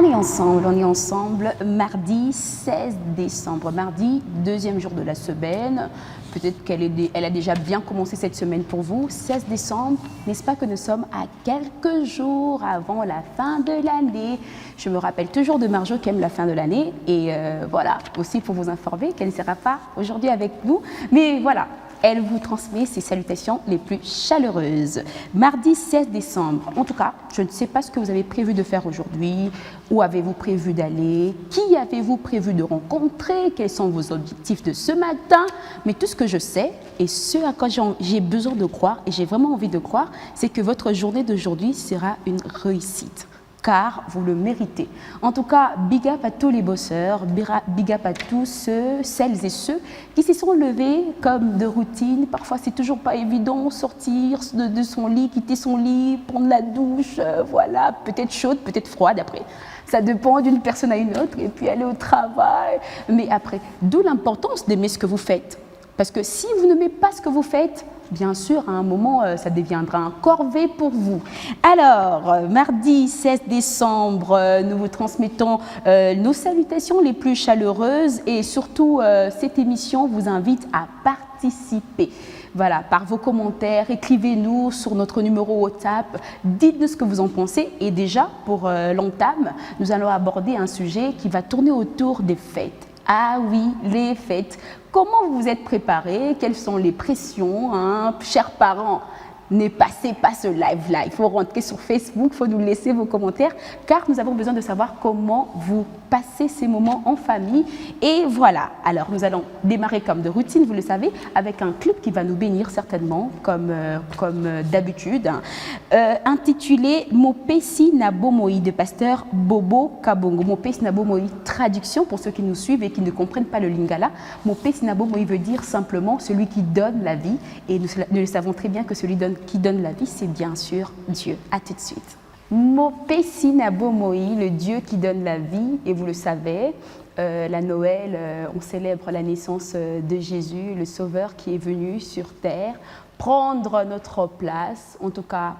On est ensemble mardi 16 décembre, mardi, deuxième jour de la semaine. Peut-être qu'elle a déjà bien commencé cette semaine pour vous. 16 décembre, n'est-ce pas que nous sommes à quelques jours avant la fin de l'année. Je me rappelle toujours de Marjo qui aime la fin de l'année. Et voilà, aussi pour vous informer qu'elle ne sera pas aujourd'hui avec nous. Mais voilà. Elle vous transmet ses salutations les plus chaleureuses. Mardi 16 décembre, en tout cas, je ne sais pas ce que vous avez prévu de faire aujourd'hui, où avez-vous prévu d'aller, qui avez-vous prévu de rencontrer, quels sont vos objectifs de ce matin, mais tout ce que je sais et ce à quoi j'ai besoin de croire et j'ai vraiment envie de croire, c'est que votre journée d'aujourd'hui sera une réussite. Car vous le méritez. En tout cas, big up à tous les bosseurs, big up à tous celles et ceux qui s'y sont levés comme de routine. Parfois, c'est toujours pas évident sortir de son lit, quitter son lit, prendre la douche, voilà, peut-être chaude, peut-être froide après. Ça dépend d'une personne à une autre et puis aller au travail. Mais après, d'où l'importance d'aimer ce que vous faites. Parce que si vous n'aimez pas ce que vous faites, bien sûr, à un moment, ça deviendra un corvée pour vous. Alors, mardi 16 décembre, nous vous transmettons nos salutations les plus chaleureuses et surtout, cette émission vous invite à participer. Voilà, par vos commentaires, écrivez-nous sur notre numéro WhatsApp, dites-nous ce que vous en pensez. Et déjà, pour l'entame, nous allons aborder un sujet qui va tourner autour des fêtes. Ah oui, les fêtes. Comment vous vous êtes préparés? Quelles sont les pressions, hein? Chers parents, ne passez pas ce live-là. Il faut rentrer sur Facebook, il faut nous laisser vos commentaires, car nous avons besoin de savoir comment vous passez ces moments en famille. Et voilà, alors nous allons démarrer comme de routine, vous le savez, avec un clip qui va nous bénir certainement, comme d'habitude, intitulé « Mopesi Nabomoi » de pasteur Bobo Kabongo. Mopesi Nabomoi, traduction pour ceux qui nous suivent et qui ne comprennent pas le lingala. Mopesi Nabomoi veut dire simplement celui qui donne la vie, et nous le savons très bien que celui qui donne la vie, c'est bien sûr Dieu. À tout de suite. Mopesi Nabomoi, le Dieu qui donne la vie, et vous le savez, la Noël, on célèbre la naissance de Jésus, le Sauveur qui est venu sur terre, prendre notre place, en tout cas,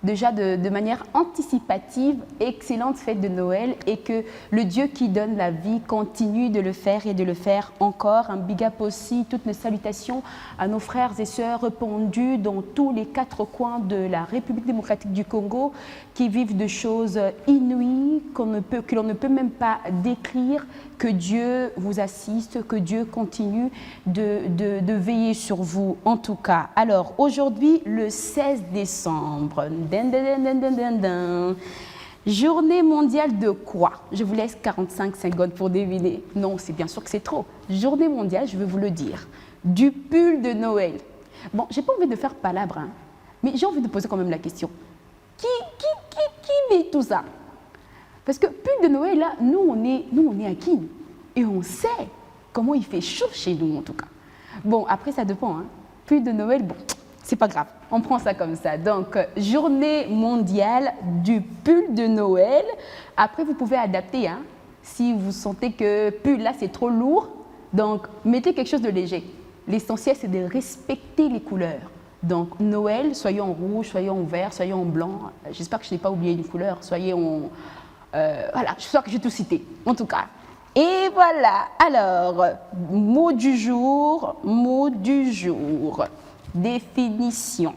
déjà de manière anticipative, excellente fête de Noël et que le Dieu qui donne la vie continue de le faire et de le faire encore. Un big up aussi, toutes nos salutations à nos frères et sœurs répandus dans tous les quatre coins de la République démocratique du Congo qui vivent de choses inouïes que l'on ne peut même pas décrire. Que Dieu vous assiste, que Dieu continue de veiller sur vous en tout cas. Alors aujourd'hui, le 16 décembre, journée mondiale de quoi? Je vous laisse 45 secondes pour deviner. Non, c'est bien sûr que c'est trop. Journée mondiale, je vais vous le dire, du pull de Noël. Bon, j'ai pas envie de faire palabre, hein, mais j'ai envie de poser quand même la question. Qui met tout ça? Parce que pull de Noël, là, nous on est à Kin. Et on sait comment il fait chaud chez nous, en tout cas. Bon, après, ça dépend. Hein. Pull de Noël, bon, c'est pas grave. On prend ça comme ça. Donc, journée mondiale du pull de Noël. Après, vous pouvez adapter. Hein, si vous sentez que pull, là, c'est trop lourd. Donc, mettez quelque chose de léger. L'essentiel, c'est de respecter les couleurs. Donc, Noël, soyez en rouge, soyez en vert, soyez en blanc. J'espère que je n'ai pas oublié une couleur. Soyez en... voilà, j'espère que j'ai tout cité, en tout cas. Et voilà, alors, mot du jour, définition.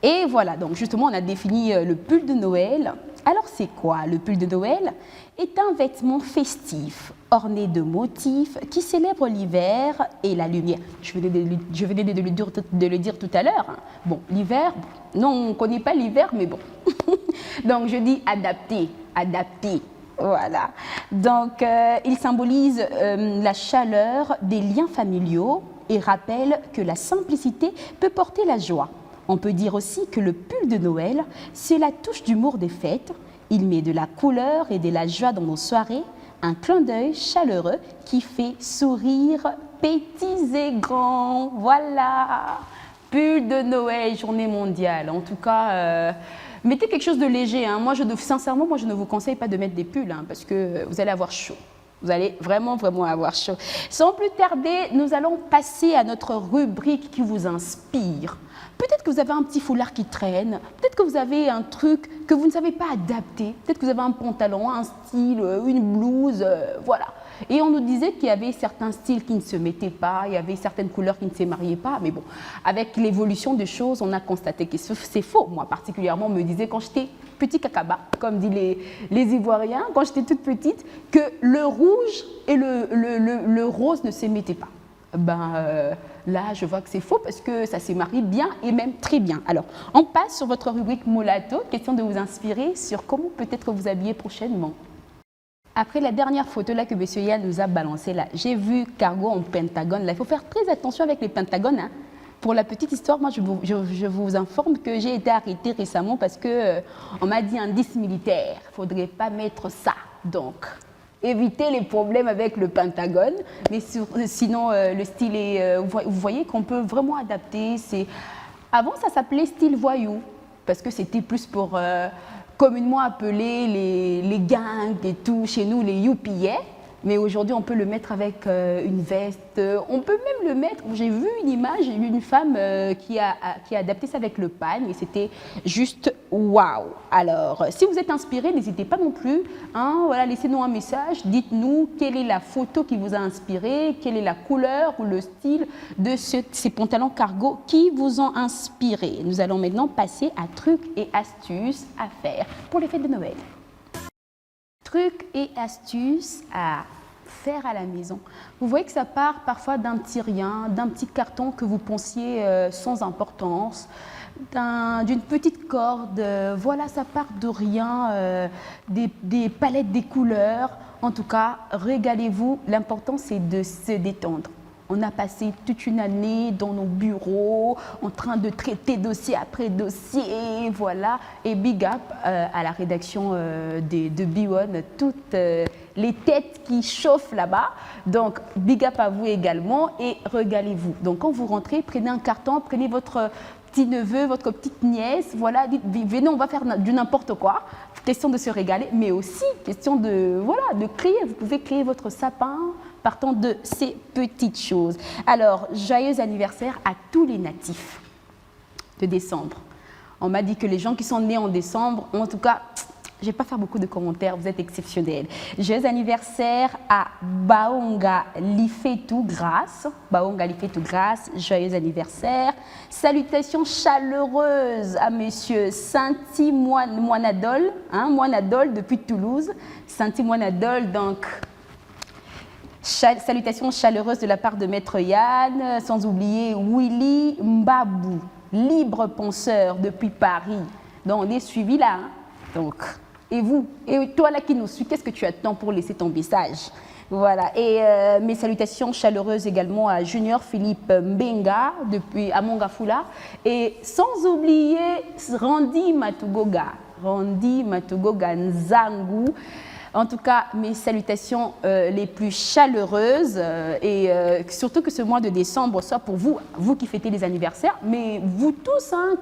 Et voilà, donc justement, on a défini le pull de Noël. Alors, c'est quoi le pull de Noël? Est un vêtement festif, orné de motifs, qui célèbre l'hiver et la lumière. Je venais de le dire tout à l'heure. Bon, l'hiver, non, on ne connaît pas l'hiver, mais bon. Donc, je dis adapté. Voilà. Donc, il symbolise la chaleur des liens familiaux et rappelle que la simplicité peut porter la joie. On peut dire aussi que le pull de Noël, c'est la touche d'humour des fêtes. Il met de la couleur et de la joie dans nos soirées, un clin d'œil chaleureux qui fait sourire petits et grands. Voilà, pull de Noël, journée mondiale. En tout cas, mettez quelque chose de léger. Hein. Sincèrement, moi, je ne vous conseille pas de mettre des pulls hein, parce que vous allez avoir chaud. Vous allez vraiment, vraiment avoir chaud. Sans plus tarder, nous allons passer à notre rubrique qui vous inspire. Peut-être que vous avez un petit foulard qui traîne, peut-être que vous avez un truc que vous ne savez pas adapter, peut-être que vous avez un pantalon, un style, une blouse, voilà. Et on nous disait qu'il y avait certains styles qui ne se mettaient pas, il y avait certaines couleurs qui ne se mariaient pas, mais bon, avec l'évolution des choses, on a constaté que c'est faux. Moi, particulièrement, on me disait quand j'étais petit cacaba, comme disent les Ivoiriens, quand j'étais toute petite, que le rouge et le rose ne se mettaient pas. Là, je vois que c'est faux parce que ça se marie bien et même très bien. Alors, on passe sur votre rubrique Mulatto, question de vous inspirer sur comment peut-être vous habiller prochainement. Après la dernière photo là que M. Yann nous a balancée là, j'ai vu Cargo en pentagone. Là, il faut faire très attention avec les pentagones. Hein. Pour la petite histoire, moi, je vous informe que j'ai été arrêtée récemment parce que on m'a dit indice militaire. Il ne faudrait pas mettre ça. Donc, éviter les problèmes avec le pentagone. Mais sinon, le style est... vous voyez qu'on peut vraiment adapter. Avant, ça s'appelait style voyou parce que c'était plus pour... communément appelé les gangs et tout, chez nous les youpillais, mais aujourd'hui on peut le mettre avec une veste, on peut même le mettre, j'ai vu une image d'une femme qui a adapté ça avec le pagne et c'était juste waouh. Alors si vous êtes inspiré, n'hésitez pas non plus, hein, voilà, laissez-nous un message, dites-nous quelle est la photo qui vous a inspiré, quelle est la couleur ou le style de ces pantalons cargo qui vous ont inspiré. Nous allons maintenant passer à trucs et astuces à faire pour les fêtes de Noël. Trucs et astuces à faire à la maison. Vous voyez que ça part parfois d'un petit rien, d'un petit carton que vous pensiez sans importance, d'une petite corde, voilà, ça part de rien, des palettes, des couleurs. En tout cas, régalez-vous, l'important c'est de se détendre. On a passé toute une année dans nos bureaux, en train de traiter dossier après dossier, voilà. Et big up à la rédaction de B1, toutes les têtes qui chauffent là-bas. Donc, big up à vous également et régalez-vous. Donc, quand vous rentrez, prenez un carton, prenez votre petit-neveu, votre petite nièce, voilà, dites, venez, on va faire du n'importe quoi. Question de se régaler, mais aussi question de, voilà, de créer. Vous pouvez créer votre sapin, partant de ces petites choses. Alors, joyeux anniversaire à tous les natifs de décembre. On m'a dit que les gens qui sont nés en décembre, en tout cas, je ne vais pas faire beaucoup de commentaires, vous êtes exceptionnels. Joyeux anniversaire à Baonga Lifetou Grâce. Baonga Lifetou Grâce, joyeux anniversaire. Salutations chaleureuses à monsieur Santi Moinadol, hein, Moinadol depuis Toulouse. Santi Moinadol, donc... Salutations chaleureuses de la part de Maître Yann, sans oublier Willy Mbabou, libre penseur depuis Paris. Donc on est suivi là. Hein. Donc, et vous, et toi là qui nous suis, qu'est-ce que tu attends pour laisser ton message? Voilà, et mes salutations chaleureuses également à Junior Philippe Mbenga, depuis à Mongafula, et sans oublier Randy Matugoga Nzangu. En tout cas, mes salutations les plus chaleureuses et surtout que ce mois de décembre soit pour vous, vous qui fêtez les anniversaires, mais vous tous, hein,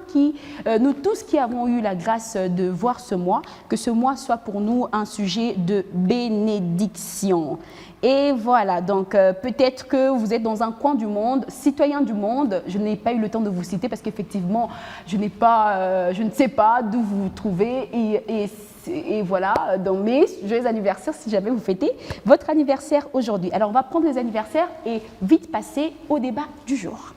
nous tous qui avons eu la grâce de voir ce mois, que ce mois soit pour nous un sujet de bénédiction. Et voilà, donc peut-être que vous êtes dans un coin du monde, citoyen du monde, je n'ai pas eu le temps de vous citer parce qu'effectivement, je ne sais pas d'où vous vous trouvez et voilà, dans mes joyeux anniversaires si jamais vous fêtez votre anniversaire aujourd'hui. Alors on va prendre les anniversaires et vite passer au débat du jour.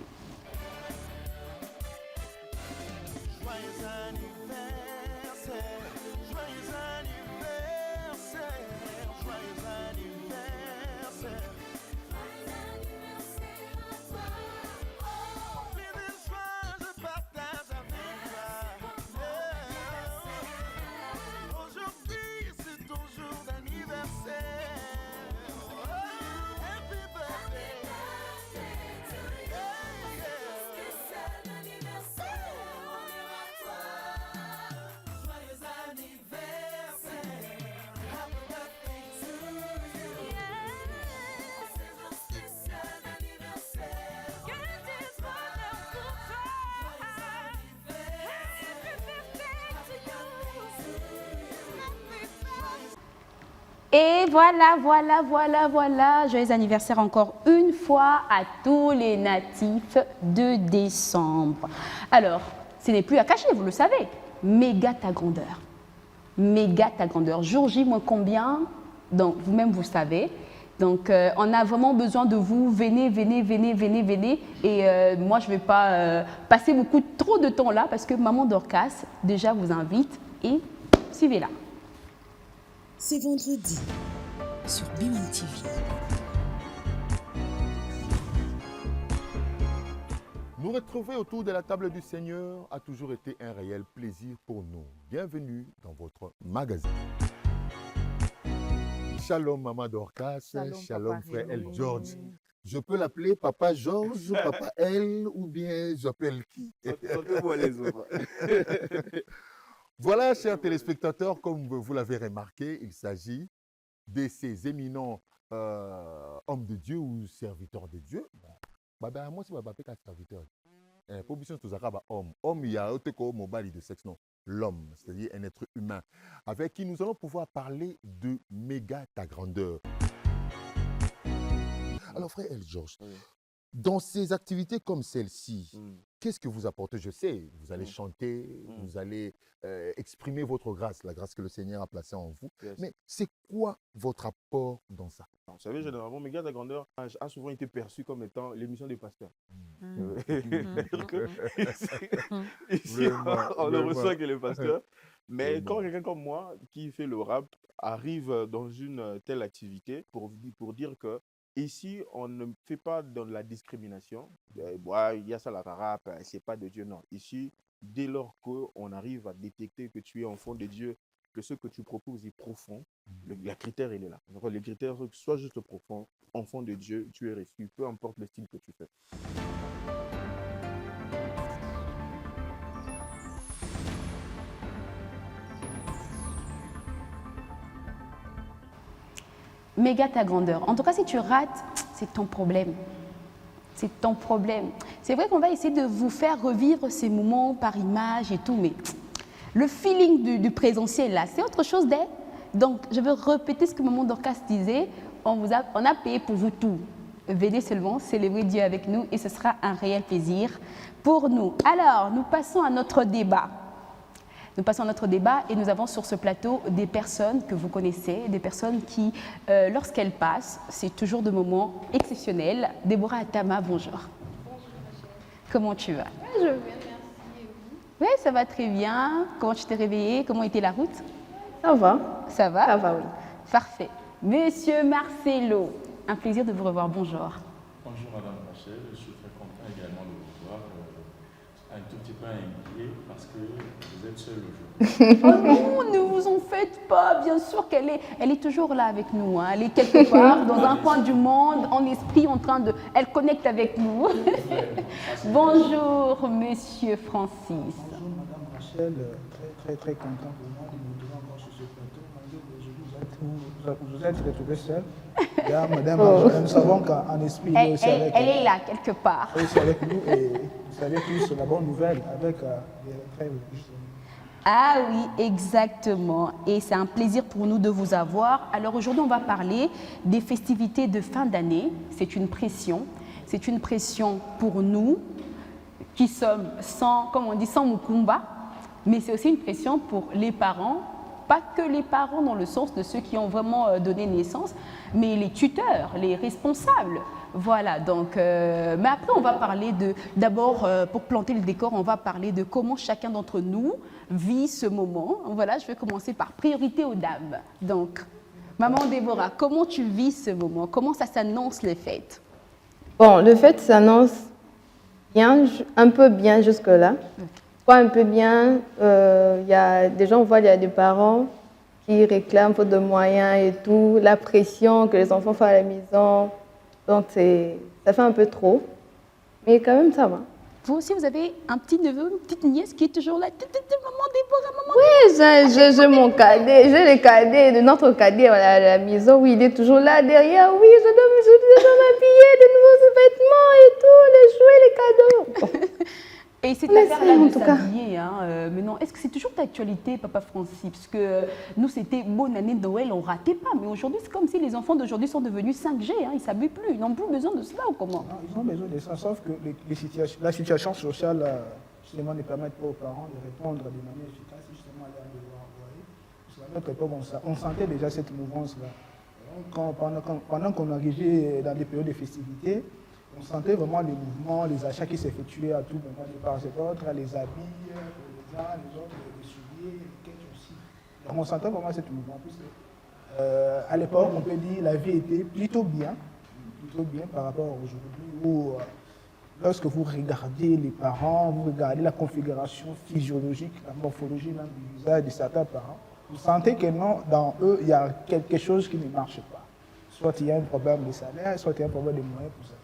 Et voilà. Joyeux anniversaire encore une fois à tous les natifs de décembre. Alors, ce n'est plus à cacher, vous le savez. Méga ta grandeur. Méga ta grandeur. Jour J, moins combien? Donc, vous-même, vous savez. Donc, on a vraiment besoin de vous. Venez. Et moi, je ne vais pas passer trop de temps là parce que Maman Dorcas, déjà, vous invite et suivez-la. C'est vendredi sur Biman TV. Nous retrouver autour de la table du Seigneur a toujours été un réel plaisir pour nous. Bienvenue dans votre magazine. Shalom Maman Dorcas, shalom frère El George. Je peux l'appeler Papa Georges, Papa El ou bien j'appelle qui? Voilà, chers téléspectateurs, comme vous l'avez remarqué, il s'agit de ces éminents hommes de Dieu ou serviteurs de Dieu. Moi, c'est ma papa serviteur. Pour bien tout ça, homme. Homme, il y a autre chose mobile de sexe, non. L'homme, c'est-à-dire un être humain, avec qui nous allons pouvoir parler de méga ta grandeur. Alors, frère El George, dans ces activités comme celle-ci, qu'est-ce que vous apportez? Je sais, vous allez chanter, vous allez exprimer votre grâce, la grâce que le Seigneur a placée en vous. Yes. Mais c'est quoi votre apport dans ça? Vous savez, généralement, Méga ta grandeur a souvent été perçu comme étant l'émission des pasteurs. Ici, on ne reçoit que les pasteurs. Mais quand quelqu'un comme moi, qui fait le rap, arrive dans une telle activité pour dire que ici, on ne fait pas dans la discrimination. Il y a ça, la rap, c'est pas de Dieu, non. Ici, dès lors qu'on arrive à détecter que tu es enfant de Dieu, que ce que tu proposes est profond, le critère, il est là. Donc, le critère, c'est que soit juste profond, enfant de Dieu, tu es reçu, peu importe le style que tu fais. Méga ta grandeur. En tout cas, si tu rates, c'est ton problème. C'est ton problème. C'est vrai qu'on va essayer de vous faire revivre ces moments par image et tout, mais le feeling du présentiel, là, c'est autre chose d'être. Donc, je veux répéter ce que Maman Dorcas disait. On a payé pour vous tout. Venez seulement célébrer Dieu avec nous et ce sera un réel plaisir pour nous. Alors, nous passons à notre débat. Et nous avons sur ce plateau des personnes que vous connaissez, des personnes qui, lorsqu'elles passent, c'est toujours des moments exceptionnels. Déborah Atama, bonjour. Bonjour, comment tu vas? Je vais bien, merci. Et vous? Oui, ça va très bien. Comment tu t'es réveillée? Comment était la route? Ça va. Ça va? Ça va, oui. Parfait. Monsieur Marcelo, un plaisir de vous revoir. Bonjour. Bonjour Madame Rachel, je suis très content également de vous voir. Un tout petit peu inquiet parce que vous êtes seul aujourd'hui. Oh non, ne vous en faites pas. Bien sûr qu'elle est toujours là avec nous. Hein. Elle est quelque part dans un coin du monde, en esprit, elle connecte avec nous. Bonjour Monsieur Francis. Bonjour Madame Rachel, très content pour moi de vous retrouver encore sur ce plateau. Malgré que vous êtes retrouvée seule. Là, Madame Rachel, nous savons qu'en esprit, elle est aussi avec elle est là quelque part. Elle est aussi avec nous et vous savez tous la bonne nouvelle avec les retraits. Ah oui, exactement. Et c'est un plaisir pour nous de vous avoir. Alors aujourd'hui, on va parler des festivités de fin d'année. C'est une pression. C'est une pression pour nous qui sommes sans Mukumba, mais c'est aussi une pression pour les parents. Pas que les parents dans le sens de ceux qui ont vraiment donné naissance, mais les tuteurs, les responsables. Voilà, donc, mais après on va parler d'abord, pour planter le décor, on va parler de comment chacun d'entre nous vit ce moment. Voilà, je vais commencer par priorité aux dames. Donc, Maman Déborah, comment tu vis ce moment? Comment ça s'annonce les fêtes? Bon, le fête s'annonce bien, un peu bien jusque-là. Pas un peu bien, y a des gens, on voit, il y a des parents qui réclament faute de moyens et tout, la pression que les enfants font à la maison. Donc, ça fait un peu trop. Mais quand même, ça va. Vous aussi, vous avez un petit neveu, une petite nièce qui est toujours là. Maman Déborah, maman. Oui, j'ai mon cadet, j'ai le cadet de notre cadet à la maison. Oui, il est toujours là derrière. Oui, je dois m'habiller, de nouveaux vêtements et tout, les jouets, les cadeaux. Et cette On affaire-là essaie, en de tout cas. s'habiller, mais non, est-ce que c'est toujours d'actualité, Papa Francis? Parce que nous, c'était bonne année de Noël, on ratait pas. Mais aujourd'hui, c'est comme si les enfants d'aujourd'hui sont devenus 5G, ils ne s'habillent plus, ils n'ont plus besoin de cela ou comment? Non, ils ont besoin de ça, sauf que la situation sociale, justement, ne permet pas aux parents de répondre de manière efficace, justement, à leur devoir envoyer. Parce qu'à notre époque, on sentait déjà cette mouvance-là. Pendant qu'on arrivait dans des périodes de festivités, on sentait vraiment les mouvements, les achats qui s'effectuaient à tout moment, de part et d'autre, les habits, les uns, les autres, les souliers, les quêtes aussi. Donc on sentait vraiment ce mouvement. À l'époque, on peut dire que la vie était plutôt bien par rapport à aujourd'hui, où lorsque vous regardez les parents, vous regardez la configuration physiologique, la morphologie même du visage de certains parents, vous sentez que non, dans eux, il y a quelque chose qui ne marche pas. Soit il y a un problème de salaire, soit il y a un problème de moyens pour satisfaire.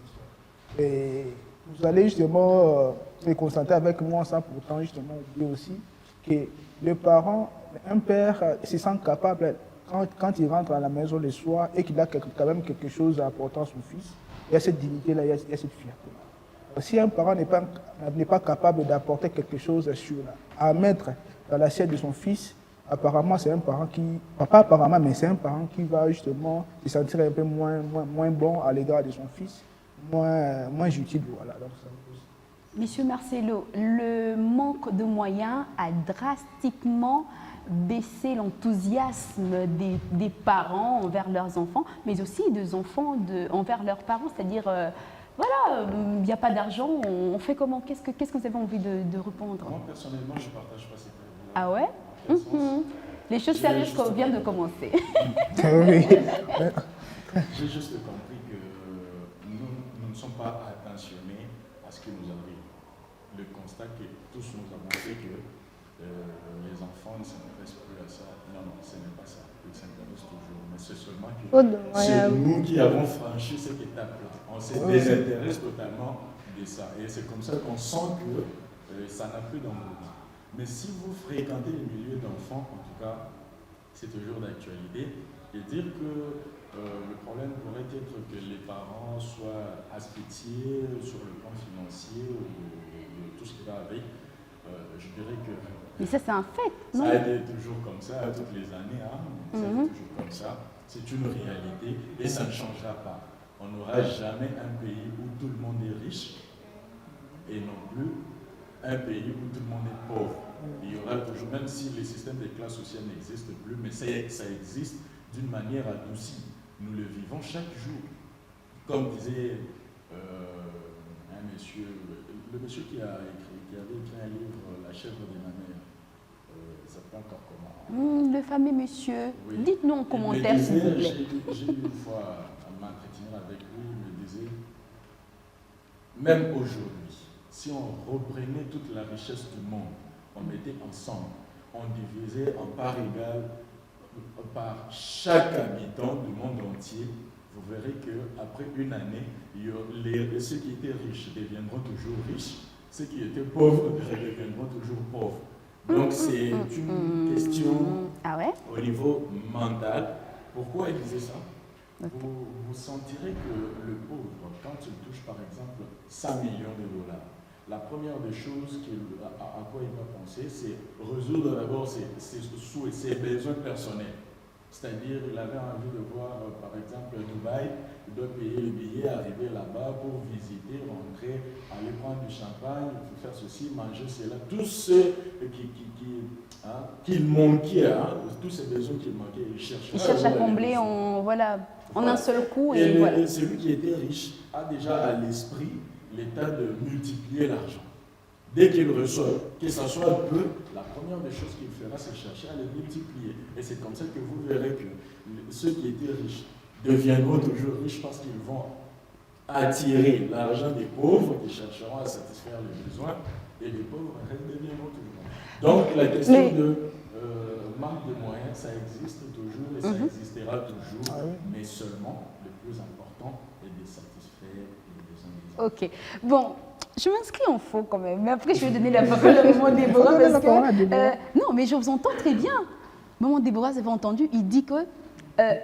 Et vous allez justement le constater avec moi, sans pourtant justement oublier aussi que le parent, un père se sent capable, quand il rentre à la maison le soir et qu'il a quand même quelque chose à apporter à son fils, il y a cette dignité-là, il y a cette fierté-là. Si un parent n'est pas capable d'apporter quelque chose à mettre dans l'assiette de son fils, apparemment c'est un parent qui, pas apparemment, mais c'est un parent qui va justement se sentir un peu moins bon à l'égard de son fils, moins utile. Voilà. Donc, Monsieur Marcelo, le manque de moyens a drastiquement baissé l'enthousiasme des parents envers leurs enfants, mais aussi des enfants envers leurs parents, c'est-à-dire, voilà, il n'y a pas d'argent, on fait comment? Qu'est-ce que vous avez envie de répondre? Moi, personnellement, je ne partage pas ces idées. Ah ouais? Les choses sérieuses viennent de commencer. oui. J'ai juste compris que nous ne sommes pas attentionnés à ce qui nous arrive. Le constat que tous nous avons fait que les enfants ne s'intéressent plus à ça. Non, ce n'est pas ça. Ils s'intéressent toujours. Mais c'est seulement que c'est nous qui avons franchi cette étape-là. On se désintéresse totalement de ça. Et c'est comme ça qu'on sent que ça n'a plus d'engouement. Mais si vous fréquentez les milieux d'enfants, en tout cas, c'est toujours d'actualité. Et dire que le problème pourrait être que les parents soient asphyxiés sur le plan financier ou tout ce qui va avec, je dirais que... Mais ça, c'est un fait, non? Ça a été toujours comme ça, toutes les années, ça a été toujours comme ça. C'est une réalité et ça ne changera pas. On n'aura jamais un pays où tout le monde est riche et non plus un pays où tout le monde est pauvre. Il y aura toujours, même si les systèmes de classe sociale n'existent plus, mais ça existe d'une manière adoucie. Nous le vivons chaque jour. Comme disait un monsieur, le monsieur qui avait écrit un livre, La chèvre de ma mère, ça s'appelle encore comment? Le fameux monsieur. Oui. Dites-nous en commentaire, s'il vous plaît. J'ai eu une fois à m'entretenir avec lui, il me disait, même aujourd'hui, si on reprenait toute la richesse du monde, on mettait ensemble, on divisait en parts égales par chaque habitant du monde entier, vous verrez qu'après une année, ceux qui étaient riches deviendront toujours riches, ceux qui étaient pauvres deviendront toujours pauvres. Donc c'est une question au niveau mental. Pourquoi il disait ça? Vous sentirez que le pauvre, quand il touche par exemple 100 millions de dollars, la première des choses à quoi il va penser, c'est résoudre d'abord ses souhaits, ses besoins personnels. C'est-à-dire, il avait envie de voir, par exemple, Dubaï, il doit payer le billet, arriver là-bas pour visiter, rentrer, aller prendre du champagne, faire ceci, manger cela. Tout ce qu'il manquait, tous ces besoins qu'il manquait, il cherche à combler en un seul coup. Et voilà. Celui qui était riche a déjà à l'esprit l'état de multiplier l'argent. Dès qu'il reçoit, que ce soit un peu, la première des choses qu'il fera, c'est chercher à les multiplier. Et c'est comme ça que vous verrez que ceux qui étaient riches deviendront toujours riches parce qu'ils vont attirer l'argent des pauvres qui chercheront à satisfaire les besoins et les pauvres deviendront toujours. Donc la question de manque de moyens, ça existe toujours et ça existera toujours, mais seulement le plus important est de satisfaire les besoins des autres. Ok. Bon. Je m'inscris en faux quand même, mais après je vais donner la parole à Maman Déborah parce que... non, mais je vous entends très bien. Maman Déborah, vous avez entendu, il dit que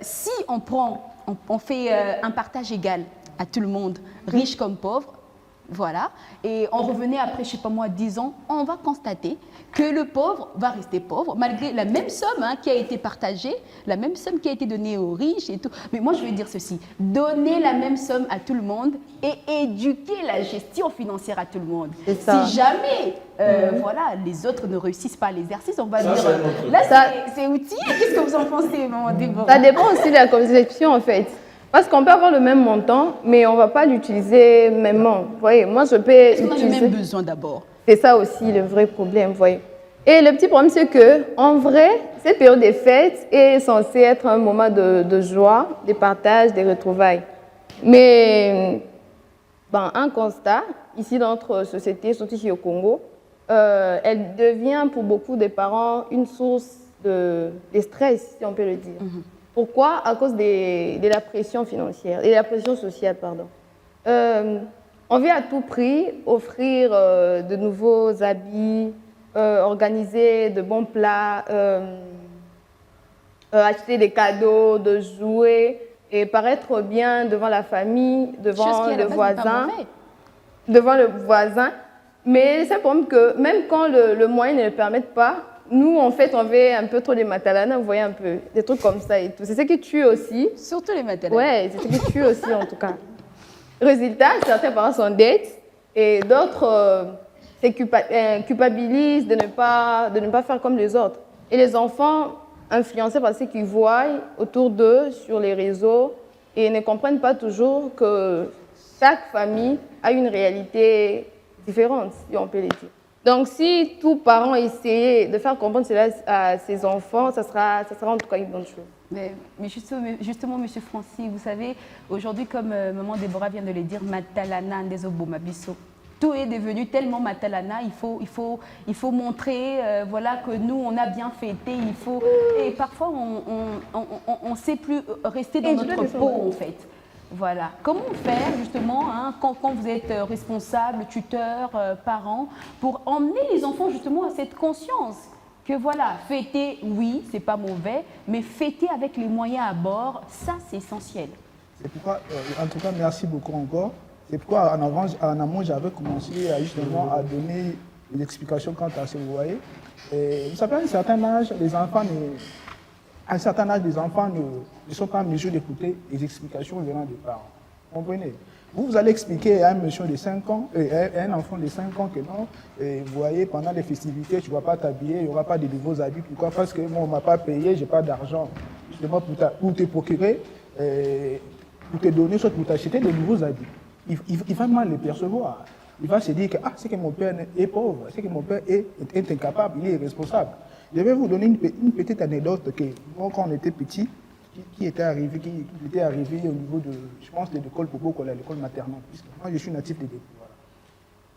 si on fait un partage égal à tout le monde, riche comme pauvre, Voilà. Et on revenait après, je sais pas moi, 10 ans, on va constater que le pauvre va rester pauvre, malgré la même somme qui a été partagée, la même somme qui a été donnée aux riches et tout. Mais moi, je vais dire ceci, donner la même somme à tout le monde et éduquer la gestion financière à tout le monde. Si jamais, voilà, les autres ne réussissent pas l'exercice, on va dire, là, c'est outillé. Qu'est-ce que vous en pensez, maman Déborah? Ça dépend aussi de la conception, en fait. Parce qu'on peut avoir le même montant, mais on ne va pas l'utiliser mêmement. Vous voyez, moi, je peux Est-ce qu'on a utiliser... le même besoin d'abord? C'est ça aussi le vrai problème, vous voyez. Et le petit problème, c'est que, en vrai, cette période des fêtes est censée être un moment de joie, de partage, de retrouvailles. Mais, un constat, ici dans notre société, surtout ici au Congo, elle devient pour beaucoup de parents une source de stress, si on peut le dire. Pourquoi? À cause de la pression financière, et la pression sociale, pardon. On veut à tout prix offrir de nouveaux habits, organiser de bons plats, acheter des cadeaux, de jouer et paraître bien devant la famille, devant le voisin. Mais c'est un problème que même quand le moyen ne le permet pas, nous, en fait, on veut un peu trop les matalana, vous voyez un peu, des trucs comme ça et tout. C'est ce qui tue aussi. Surtout les matalana. Ouais, c'est ce qui tue aussi, en tout cas. Résultat, certains parents sont dettes et d'autres culpabilisent de ne pas faire comme les autres. Et les enfants, influencés par ce qu'ils voient autour d'eux sur les réseaux et ne comprennent pas toujours que chaque famille a une réalité différente, si on peut le dire. Donc, si tous parents essayaient de faire comprendre cela à ses enfants, ça sera en tout cas une bonne chose. Mais justement, M. Francis, vous savez, aujourd'hui, comme maman Déborah vient de le dire, Matalana, Ndezobo, Mabiso, tout est devenu tellement Matalana, il faut montrer voilà, que nous, on a bien fêté, et parfois, on ne sait plus rester dans notre peau, en fait. Voilà. Comment faire, justement, quand vous êtes responsable, tuteur, parent, pour emmener les enfants, justement, à cette conscience que, voilà, fêter, oui, c'est pas mauvais, mais fêter avec les moyens à bord, ça, c'est essentiel. C'est pourquoi, en tout cas, merci beaucoup encore. C'est pourquoi, en amont, j'avais commencé justement à donner des explications quant à ce que vous voyez. Et, vous savez, à un certain âge, les enfants ne sont pas en mesure d'écouter les explications venant des parents. Vous comprenez? Vous allez expliquer à un monsieur de 5 ans, à un enfant de 5 ans que non, vous voyez, pendant les festivités, tu ne vas pas t'habiller, il n'y aura pas de nouveaux habits. Pourquoi? Parce que moi, on ne m'a pas payé, je n'ai pas d'argent justement pour te procurer, pour te donner, soit pour t'acheter de nouveaux habits. Il va mal les percevoir. Il va se dire que c'est que mon père est pauvre, c'est que mon père est incapable, il est irresponsable. Je vais vous donner une petite anecdote que moi, quand on était petit, qui était arrivé au niveau de, je pense, de l'école Popokola, l'école maternelle, puisque moi je suis natif de Dépou. Voilà.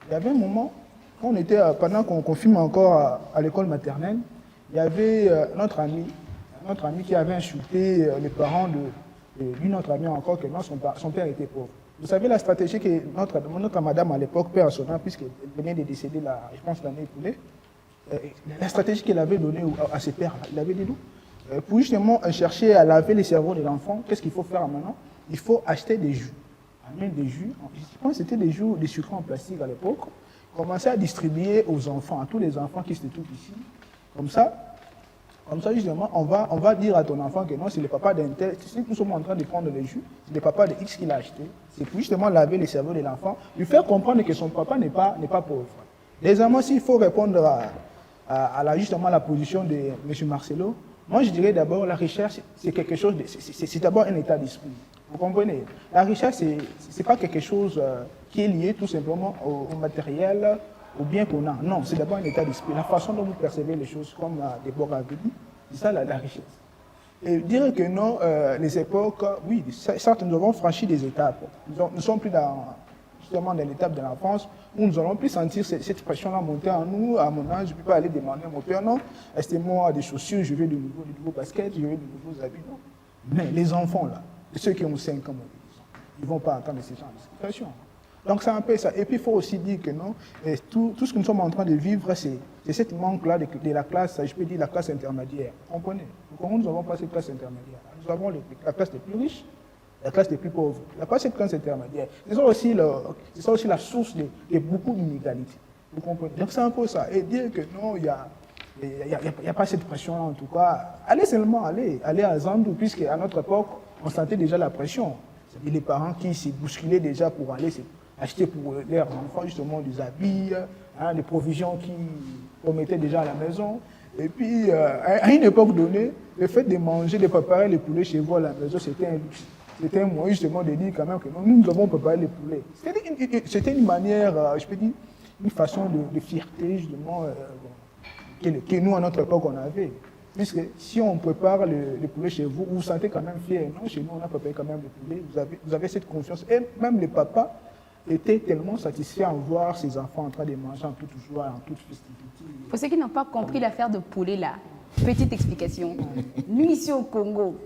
Il y avait un moment, quand on était, pendant qu'on filme encore à l'école maternelle, il y avait notre ami qui avait insulté les parents d'une autre amie encore, que son père était pauvre. Vous savez la stratégie que notre madame à l'époque, père Sona, puisqu'elle venait de décéder, je pense l'année écoulée, la stratégie qu'elle avait donnée à ses pères, il avait dit nous, pour justement chercher à laver les cerveaux de l'enfant, qu'est-ce qu'il faut faire maintenant? Il faut acheter des jus. Amener des jus, je pense que c'était des jus, des sucres en plastique à l'époque, commencer à distribuer aux enfants, à tous les enfants qui se trouvent ici. Comme ça, justement, on va dire à ton enfant que non, c'est le papa d'un tel, si nous sommes en train de prendre les jus, c'est le papa de X qui l'a acheté. C'est pour justement laver les cerveaux de l'enfant, lui faire comprendre que son papa n'est pas pauvre. Deuxièmement, s'il faut répondre justement à la position de M. Marcelo, moi je dirais d'abord la richesse, c'est quelque chose, c'est d'abord un état d'esprit. Vous comprenez? La richesse, ce n'est pas quelque chose qui est lié tout simplement au matériel, au bien qu'on a. Non, c'est d'abord un état d'esprit. La façon dont vous percevez les choses, comme Déborah avait dit, c'est ça la richesse. Et dire que non, les époques, oui, certes, nous avons franchi des étapes. Nous ne sommes plus justement dans l'étape de l'enfance où nous allons plus sentir cette pression-là monter en nous. À mon âge, je ne peux pas aller demander à mon père, non, achetez-moi des chaussures, je veux de nouveaux baskets, je veux de nouveaux habits. Non. Mais les enfants, là, ceux qui ont 5 ans, ils ne vont pas entendre ces gens de situation. Donc c'est un peu ça. Et puis il faut aussi dire que non, tout ce que nous sommes en train de vivre, c'est cette manque-là de la classe, je peux dire la classe intermédiaire. Vous comprenez? Comment nous n'avons pas cette classe intermédiaire? Nous avons la classe les plus riches, la classe des plus pauvres. Il n'y a pas cette classe intermédiaire. C'est ça aussi la source de beaucoup d'inégalités. Vous comprenez? Donc c'est un peu ça. Et dire que non, il n'y a pas cette pression-là en tout cas. Allez seulement, aller à Zandou, puisqu'à notre époque, on sentait déjà la pression. C'est-à-dire les parents qui s'y bousculaient déjà pour aller acheter pour leurs enfants justement des habits, des provisions qui promettaient déjà à la maison. Et puis, à une époque donnée, le fait de manger, de préparer les poulets chez vous à la maison, c'était un luxe. C'était un moyen justement de dire quand même que nous avons préparé les poulets. C'était une manière, je peux dire, une façon de fierté justement que nous, à notre époque, on avait. Puisque si on prépare le poulet chez vous, vous vous sentez quand même fier. Non, chez nous, on a préparé quand même le poulet. Vous avez cette confiance. Et même les papas étaient tellement satisfaits en voir ses enfants en train de manger en toute joie, en toute festivité. Pour ceux qui n'ont pas compris l'affaire de poulet là, petite explication. Nous ici au Congo,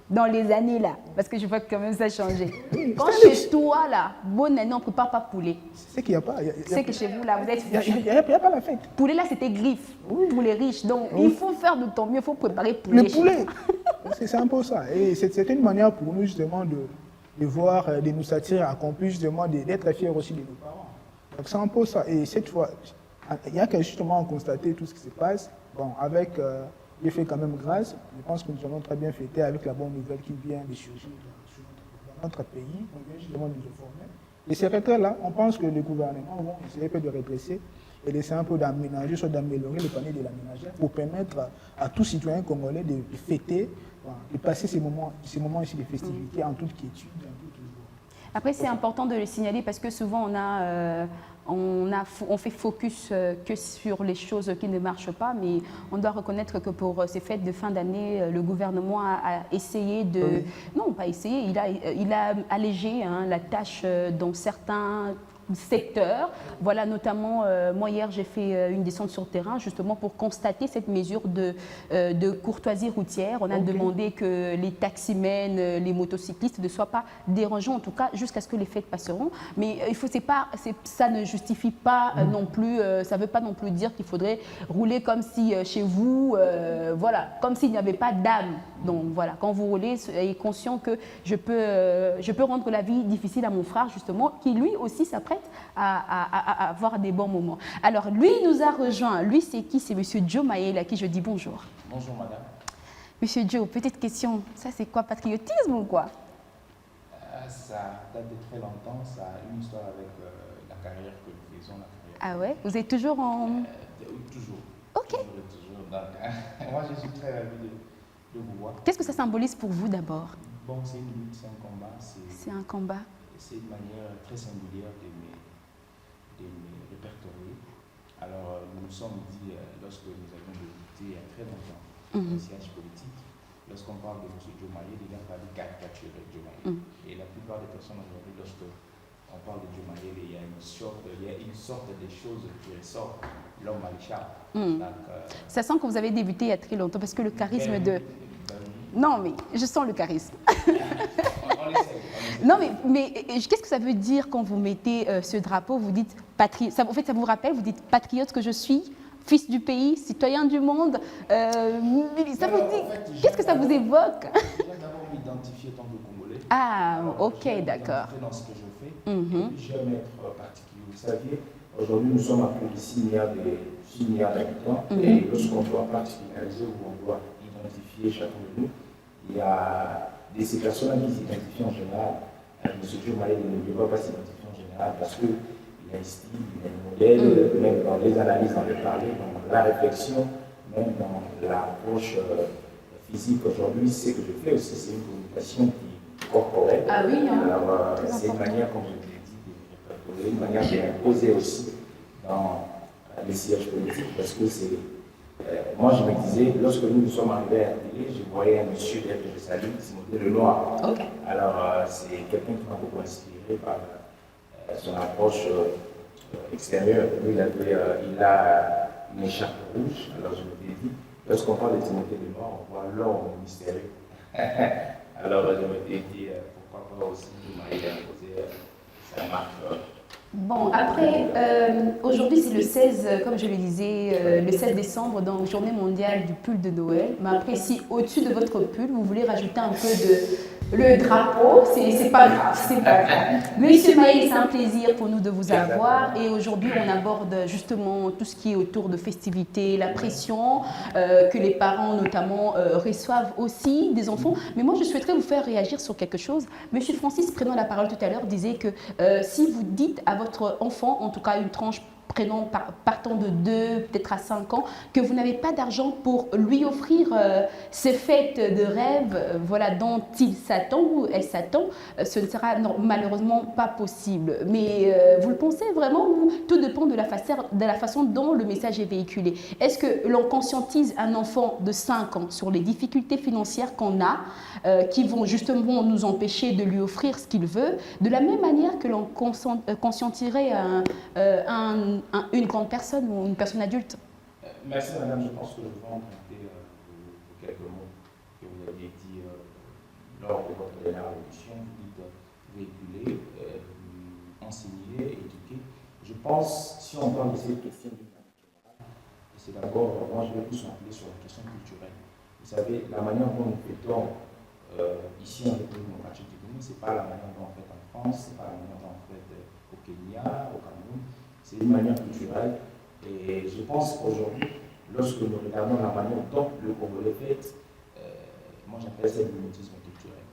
dans les années là, parce que je vois que quand même ça a changé. Quand chez toi là, bonne année, on ne prépare pas poulet. C'est qu'il n'y a pas. C'est que chez vous là, vous êtes Il n'y a pas la fête. Poulet là, c'était griffe pour les riches. Donc il faut faire de ton mieux, il faut préparer poulet. Le poulet, c'est un peu ça. Et c'était une manière pour nous justement de voir, de nous attirer à accomplir justement, d'être fiers aussi de nos parents. Donc c'est un peu ça. Et cette fois, il y a que justement constater tout ce qui se passe. Bon, avec j'ai fait quand même grâce. Je pense que nous avons très bien fêté avec la bonne nouvelle qui vient de surgir dans notre pays. On vient justement nous informer. Et ces retraits-là, on pense que les gouvernements vont essayer de redresser et laisser un peu d'aménager, soit d'améliorer le panier de la ménagère pour permettre à tout citoyen congolais de fêter, de passer ces moments ici de festivité en toute quiétude, en toute joie. Après, c'est important de le signaler parce que souvent on fait focus que sur les choses qui ne marchent pas, mais on doit reconnaître que pour ces fêtes de fin d'année, le gouvernement a essayé de... Oui. Non, pas essayé, il a allégé la tâche dans certains secteurs. Voilà, notamment, moi hier j'ai fait une descente sur terrain justement pour constater cette mesure de courtoisie routière. On a demandé que les taximens, les motocyclistes ne soient pas dérangés, en tout cas jusqu'à ce que les fêtes passeront. Mais il faut, ça ne justifie pas non plus, ça ne veut pas non plus dire qu'il faudrait rouler comme si chez vous, voilà, comme s'il n'y avait pas d'âme. Donc voilà, quand vous roulez, soyez conscient que je peux rendre la vie difficile à mon frère justement, qui lui aussi s'apprête à avoir des bons moments. Alors, lui nous a rejoint. Lui, c'est qui? C'est Monsieur Joe Mayele, à qui je dis bonjour. Bonjour, madame. Monsieur Joe, petite question. Ça, c'est quoi, patriotisme ou quoi? Ça date de très longtemps. Ça a une histoire avec la carrière que nous faisons. Ah ouais? Vous êtes toujours en... Toujours. Ok. Toujours. Donc, moi, je suis très ravi de vous voir. Qu'est-ce que ça symbolise pour vous d'abord? Bon, c'est une lutte, c'est un combat. C'est un combat. C'est une manière très singulière de me répertorier. Alors, nous nous sommes dit, lorsque nous avions débuté il y a très longtemps, le siège politique, lorsqu'on parle de M. Joe Mayele, il a fallu caricaturer Joe Mayele. Et la plupart des personnes aujourd'hui, lorsqu'on parle de Joe Mayele, il y a une sorte de choses qui ressortent, l'homme maréchal. Ça sent que vous avez débuté il y a très longtemps, parce que le charisme de... Non, mais je sens le charisme. Non, mais qu'est-ce que ça veut dire quand vous mettez ce drapeau? Vous dites patriote. En fait, ça vous rappelle, vous dites patriote que je suis, fils du pays, citoyen du monde. Ça vous dit. Qu'est-ce que ça vous évoque? J'aime d'abord m'identifier tant que Congolais. Ah, ok, d'accord. Dans ce que je fais, et puis j'aime être particulier. Vous saviez, aujourd'hui, nous sommes à plus de 6 milliards d'habitants, et lorsqu'on doit particulariser ou on doit identifier chacun de nous, il y a ces personnes qui s'identifient en général. M. Joe Mayele ne peut pas s'identifier en général parce qu'il a un style, il a un modèle, même dans les analyses, dans le parler, dans la réflexion, même dans l'approche physique aujourd'hui, c'est que je fais aussi, c'est une communication qui est corporelle. Ah oui, hein. Alors, c'est une manière, comme je l'ai dit, de répertorier, une manière d'imposer aussi dans les sièges politiques parce que c'est. Moi, je me disais, lorsque nous sommes arrivés à la télé, je voyais un monsieur que je salue, Timothée Lenoir. Okay. Alors, c'est quelqu'un qui m'a beaucoup inspiré par son approche extérieure. Lui, il a une écharpe rouge. Alors, je me suis dit, lorsqu'on parle de Timothée Lenoir, on voit l'homme mystérieux. Alors, je me suis dit, pourquoi pas aussi, il m'a imposé sa marque. Bon, après, aujourd'hui c'est le 16, comme je le disais, le 16 décembre, donc journée mondiale du pull de Noël. Mais après, si au-dessus de votre pull, vous voulez rajouter un peu le drapeau, c'est pas grave, c'est pas grave. Monsieur Maïl, c'est un plaisir pour nous de vous avoir et aujourd'hui on aborde justement tout ce qui est autour de festivités, la pression que les parents notamment reçoivent aussi des enfants. Mais moi je souhaiterais vous faire réagir sur quelque chose. Monsieur Francis, prenant la parole tout à l'heure, disait que si vous dites à votre enfant, en tout cas une tranche partant de 2, peut-être à 5 ans, que vous n'avez pas d'argent pour lui offrir ces fêtes de rêve voilà, dont il s'attend ou elle s'attend, ce ne sera malheureusement pas possible. Mais vous le pensez vraiment ou tout dépend de la façon dont le message est véhiculé? Est-ce que l'on conscientise un enfant de 5 ans sur les difficultés financières qu'on a, qui vont justement nous empêcher de lui offrir ce qu'il veut, de la même manière que l'on conscientiserait une grande personne ou une personne adulte? Merci madame, je pense que je vais emprunter quelques mots que vous aviez dit lors de votre dernière audition. Vous dites véhiculer, enseigner, éduquer. Je pense, si on parle de cette question d'une manière générale, c'est d'abord, moi je vais plus m'appeler sur la question culturelle. Vous savez, la manière dont nous fêtons ici en République démocratique du Bénin, ce n'est pas la manière dont on fait en France, ce n'est pas la manière dont on fait au Kenya, au Cameroun. C'est une manière culturelle et je pense qu'aujourd'hui, lorsque nous regardons la manière dont le Congolais fête, moi j'appelle ça le mimétisme culturel.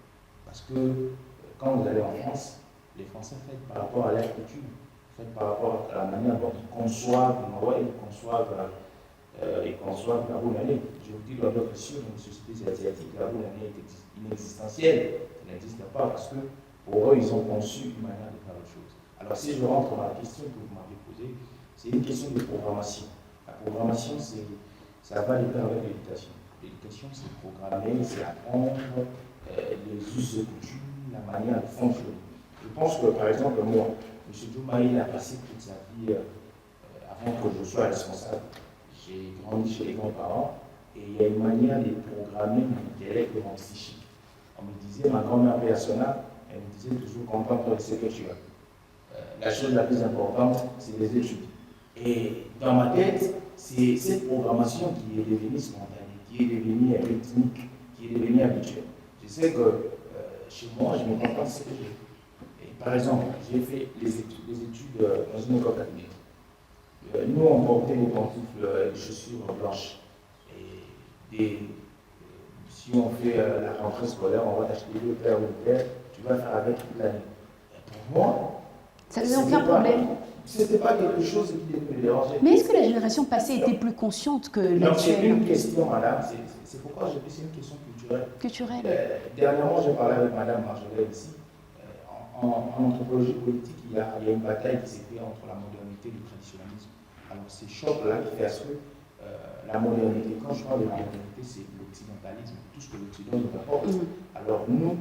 Parce que quand vous allez en France, les Français fêtent par rapport à leur coutume, fêtent par rapport à la manière dont ils conçoivent Noël, ils conçoivent la bonne année. Je vous dis, dans d'autres cieux, dans les sociétés asiatiques, la bonne année est inexistentielle. Elle n'existe pas parce que pour eux, ils ont conçu une manière de faire les choses. Alors si je rentre dans la question que vous m'avez posée, c'est une question de programmation. La programmation, ça va de pair avec l'éducation. L'éducation, c'est programmer, c'est apprendre les us et coutumes, la manière de fonctionner. Je pense que, par exemple, moi, M. Diomaye a passé toute sa vie, avant que je sois responsable, j'ai grandi chez les grands-parents, et il y a une manière de programmer mon intellect et mon psychique. On me disait, ma grand-mère Péassona, elle me disait toujours, concentre ce que tu as. La chose la plus importante, c'est les études. Et dans ma tête, c'est cette programmation qui est devenue spontanée, qui est devenue rythmique, qui est devenue habituelle. Je sais que chez moi, je me contente de ce que j'ai. Et par exemple, j'ai fait les études dans une école catholique. Nous, on portait des pantoufles, des chaussures blanches. Et si on fait la rentrée scolaire, on va t'acheter 2 paires ou 1 paire, tu vas faire avec toute l'année. Pour moi, ça n'a aucun problème. Ce n'était pas quelque chose qui devait me déranger. Mais est-ce que la génération passée était plus consciente que l'actuelle? C'est une question, madame. C'est pourquoi je dis que c'est une question culturelle. Culturelle. Dernièrement, j'ai parlé avec madame Marjolaine ici. En anthropologie politique, il y a une bataille qui s'est faite entre la modernité et le traditionnalisme. Alors, c'est choc-là qui fait à ce que la modernité, quand je parle de modernité, c'est l'occidentalisme, tout ce que l'Occident nous apporte. Alors, nous,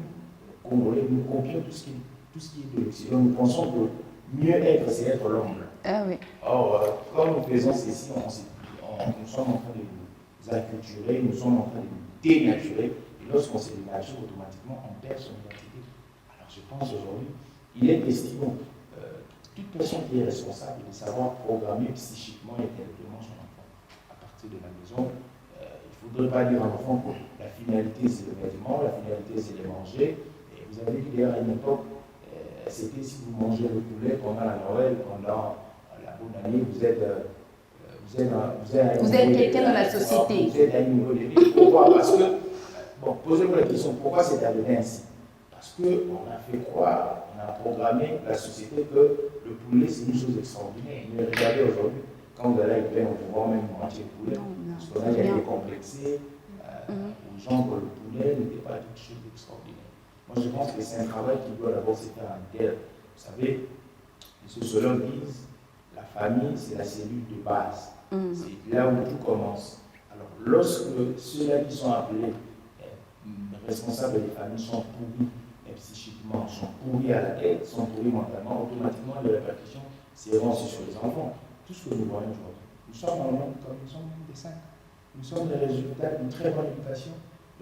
Congolais, nous copions tout ce qui est de l'Occident. Nous pensons que mieux être, c'est être l'homme. Ah oui. Or, quand nous faisons ceci, nous sommes en train de nous acculturer, nous sommes en train de nous dénaturer. Et lorsqu'on se dénature, automatiquement, on perd son identité. Alors, je pense aujourd'hui, il est question, toute personne qui est responsable de savoir programmer psychiquement et intellectuellement son enfant. À partir de la maison, il ne faudrait pas dire à l'enfant que la finalité, c'est le vêtement, la finalité, c'est de manger. Et vous avez vu d'ailleurs à une époque, c'était si vous mangez le poulet pendant la Noël, pendant la bonne année, vous êtes quelqu'un dans la société. Vous êtes à un niveau de vie. Pourquoi? Parce que, bon, posez-vous la question, pourquoi c'est arrivé ainsi? Parce qu'on a fait croire, on a programmé la société que le poulet c'est une chose extraordinaire. Mais regardez aujourd'hui, quand vous allez avec on peut voir même moitié poulet, parce qu'on a été complexé aux gens que le poulet n'était pas quelque chose d'extraordinaire. Moi, je pense que c'est un travail qui doit d'abord se faire en terre. Vous savez, les sociologues disent la famille, c'est la cellule de base. C'est là où tout commence. Alors, lorsque ceux-là qui sont appelés responsables des familles sont pourris psychiquement, sont pourris à la tête, sont pourris mentalement, automatiquement, les répercussions seront aussi sur les enfants. Tout ce que nous voyons aujourd'hui. Nous sommes dans le monde comme nous sommes des 5. Nous sommes les résultats d'une très bonne éducation,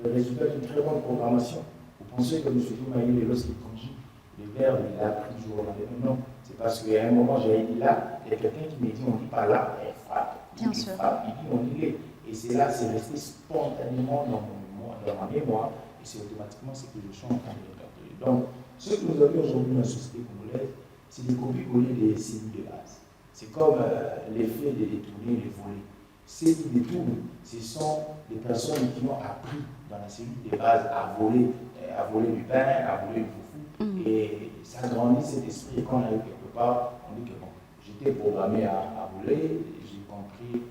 le résultat d'une très bonne programmation. Vous pensez que M. Diomaye, lorsqu'il conduit les verbes, il a appris du jour au lendemain? Non, c'est parce qu'à un moment, j'ai dit là, il y a quelqu'un qui me dit on ne dit pas là, elle frappe. Bien sûr. Frappe, il dit on dit les. Et c'est là, c'est resté spontanément dans ma mémoire. Et c'est automatiquement ce que je suis en train de répertorier. Donc, ce que nous avons aujourd'hui dans la société congolaise, c'est des copies-collées des cellules de base. C'est comme l'effet de détourner, les voler. Ceux qui détournent, ce sont des personnes qui ont appris dans la cellule de base à voler du pain, à voler du foufou. Et ça grandit cet esprit. Et quand on arrive quelque part, on dit que bon, j'étais programmé à voler, j'ai compris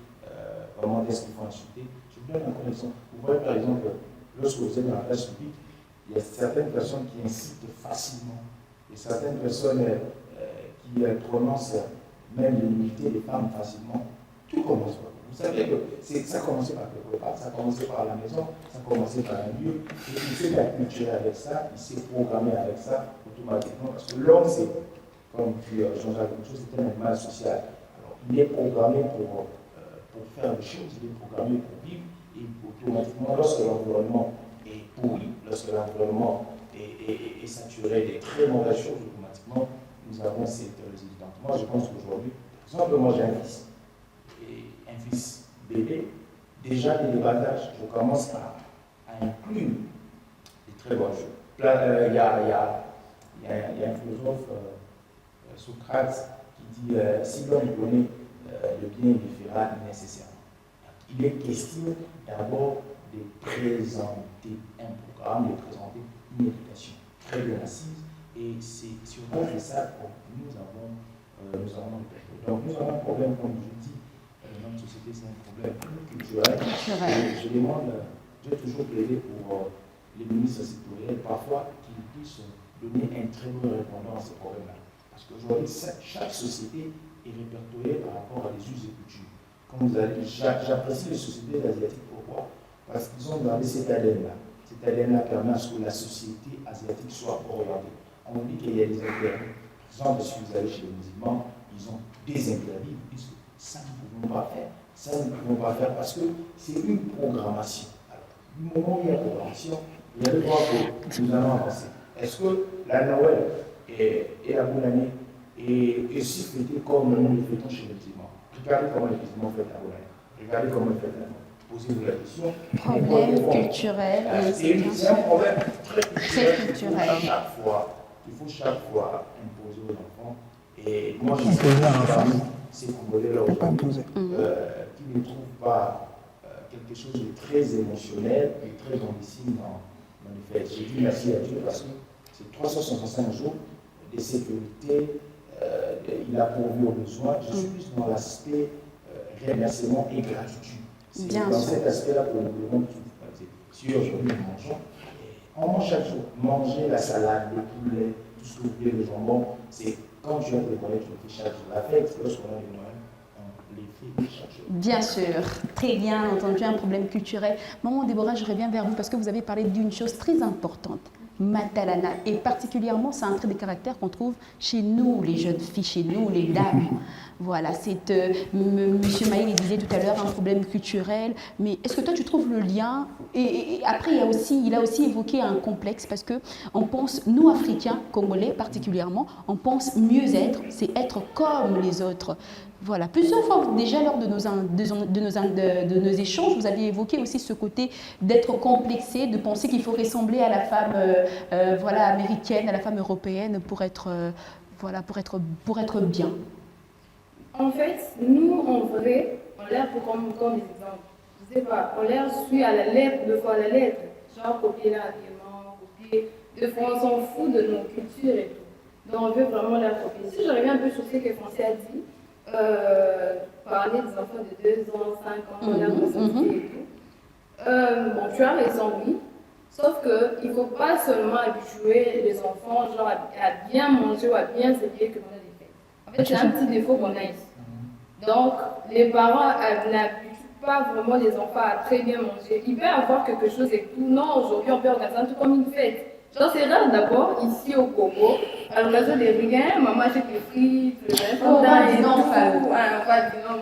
comment est-ce qu'il faut insulter. Je vous donne un exemple. Vous voyez par exemple, lorsque vous êtes dans la place publique, il y a certaines personnes qui incitent facilement. Il y a certaines personnes qui prononcent même l'unité des femmes facilement. Tout commence par vous. Vous savez que ça a commencé par quelque part, ça a commencé par la maison, ça a commencé par un lieu. Et il s'est acculturé avec ça, il s'est programmé avec ça automatiquement. Parce que l'homme, c'est, comme dit Jean-Jacques Rousseau, c'est un animal social. Alors, il est programmé pour faire des choses, il est programmé pour vivre. Et automatiquement, lorsque l'environnement est pourri, lorsque l'environnement est saturé des très mauvaises choses, automatiquement, nous avons cette résultante. Moi, je pense qu'aujourd'hui, par exemple, moi j'ai un fils bébé, déjà dès le bas âge, je commence à inclure des très bonnes choses. Il y a un philosophe, Socrate, qui dit si l'homme connaît le bien, il le fera nécessairement. Il est question d'abord de présenter un programme, de présenter une éducation très bien assise. Et c'est sur base de ça que nous avons le pétrole. Donc nous avons un problème, comme je dis, dans notre société, c'est un problème culturel. Et je demande, j'ai toujours plaidé pour les ministres sectoriels, parfois qu'ils puissent donner un très bon répondant à ces problèmes-là. Parce qu'aujourd'hui, chaque société est répertoriée par rapport à des us et coutumes. Comme vous avez dit, j'apprécie les sociétés asiatiques. Pourquoi? Parce qu'ils ont gardé cet ADN-là. Cet ADN-là permet à ce que la société asiatique soit orientée. On dit qu'il y a des interdits. Par exemple, si vous allez chez les musulmans, ils ont des interdits. Ils disent que ça, nous ne pouvons pas faire. Ça, nous ne pouvons pas faire parce que c'est une programmation. Alors, du moment où il y a programmation, il y a le droit que nous allons avancer. Est-ce que la Noël et la bonne année est si fêtée comme nous le fêtons chez les musulmans? Regardez comment les musulmans fêtent la bonne année. Regardez comment ils fêtent la Noël. Posez-vous la question. Problème culturel. C'est un problème très culturel. Culturel. Il faut chaque fois imposer aux enfants. Et moi, je suis parmi ces Congolais-là aujourd'hui qui ne trouvent pas quelque chose de très émotionnel et très ambitieux dans les fêtes. J'ai dit merci à Dieu parce que c'est 365 jours de sécurité, il a pourvu aux besoins. Je suis plus dans l'aspect remerciement et gratitude. C'est dans cet aspect-là que nous devons tout passer. Si aujourd'hui nous mangeons, on mange chaque jour. Manger la salade, le poulet, tout ce que vous voulez, le jambon, c'est quand tu as préparé, tu le fais chaque jour. La fête, lorsqu'on a les Noël, on les fait chaque jour. Bien sûr, très bien entendu, un problème culturel. Maman Déborah, je reviens vers vous parce que vous avez parlé d'une chose très importante. Matalana. Et particulièrement, c'est un trait de caractère qu'on trouve chez nous, les jeunes filles, chez nous, les dames. Voilà, c'est, Monsieur Maïl disait tout à l'heure, un problème culturel. Mais est-ce que toi, tu trouves le lien? Et après, il a aussi évoqué un complexe parce que on pense, nous, Africains, Congolais particulièrement, on pense mieux être, c'est être comme les autres. Voilà, plusieurs fois déjà lors de nos échanges, vous avez évoqué aussi ce côté d'être complexé, de penser qu'il faut ressembler à la femme américaine, à la femme européenne pour être bien. En fait, nous, en vrai, on l'air comme des exemples. Je sais pas, on l'air suit à la lettre, deux fois à la lettre. Genre copier l'habillement, copier. Deux fois, on s'en fout de nos cultures et tout. Donc, on veut vraiment la copier. Si je reviens un peu sur ce que Français a dit, parler des enfants de 2 ans, 5 ans, on a conscientisé et tout. Bon, tu as raison, oui. Sauf qu'il ne faut pas seulement habituer les enfants genre, à bien manger ou à bien s'habiller que pendant les fêtes. En fait, c'est un petit défaut qu'on a ici. Donc, les parents n'habituent pas vraiment les enfants à très bien manger. Il peut y avoir quelque chose et tout. Non, aujourd'hui, on peut organiser un truc comme une fête. Genre, c'est rare d'abord, ici au Congo, à l'occasion des riens, maman achète les frites, on va dîner en famille.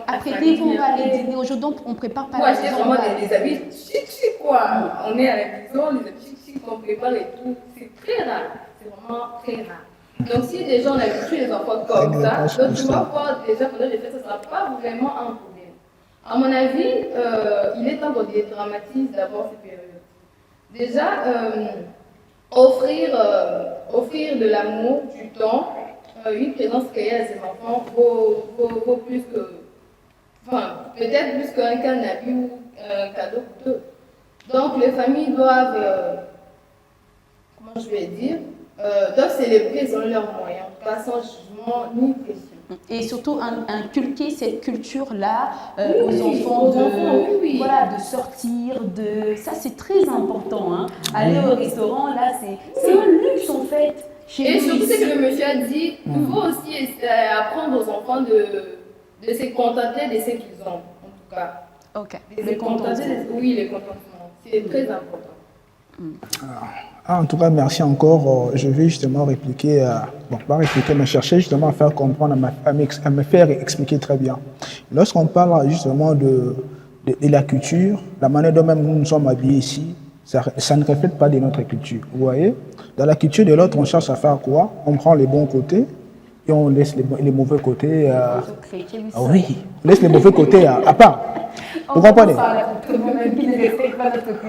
Après, dès qu'on va aller dîner aujourd'hui, on ne prépare pas la maison. Pour acheter vraiment des habits chic, quoi. On est à la maison, les habits chic, on prépare et tout. C'est très rare. C'est vraiment très rare. Donc, si déjà on habitue les enfants comme ça, donc tu vas voir déjà pendant les fêtes, ça ne sera pas vraiment un problème. À mon avis, il est temps qu'on dédramatise d'abord ces périodes. Déjà, offrir de l'amour, du temps, une présence réelle à ses enfants vaut plus que, enfin, peut-être plus qu'un habit ou un cadeau coûteux. Donc, les familles doivent, comment je vais dire, doivent célébrer selon leurs moyens, pas sans jugement ni pression. Et surtout inculquer cette culture-là aux enfants, voilà, de sortir, ça c'est très important. Hein. Aller au restaurant, là c'est un luxe en fait. Et surtout ce que le monsieur a dit, il faut aussi apprendre aux enfants de se contenter de ce qu'ils ont, en tout cas. Ok. Les contentements. C'est très important. En tout cas, merci encore. Je vais justement répliquer, pas répliquer, mais chercher justement à faire comprendre, à me faire expliquer très bien. Lorsqu'on parle justement de la culture, la manière dont même nous sommes habillés ici, ça ne reflète pas de notre culture. Vous voyez, dans la culture de l'autre, on cherche à faire quoi? On prend les bons côtés et on laisse les mauvais côtés. Oui, on laisse les mauvais côtés à part. Vous comprenez?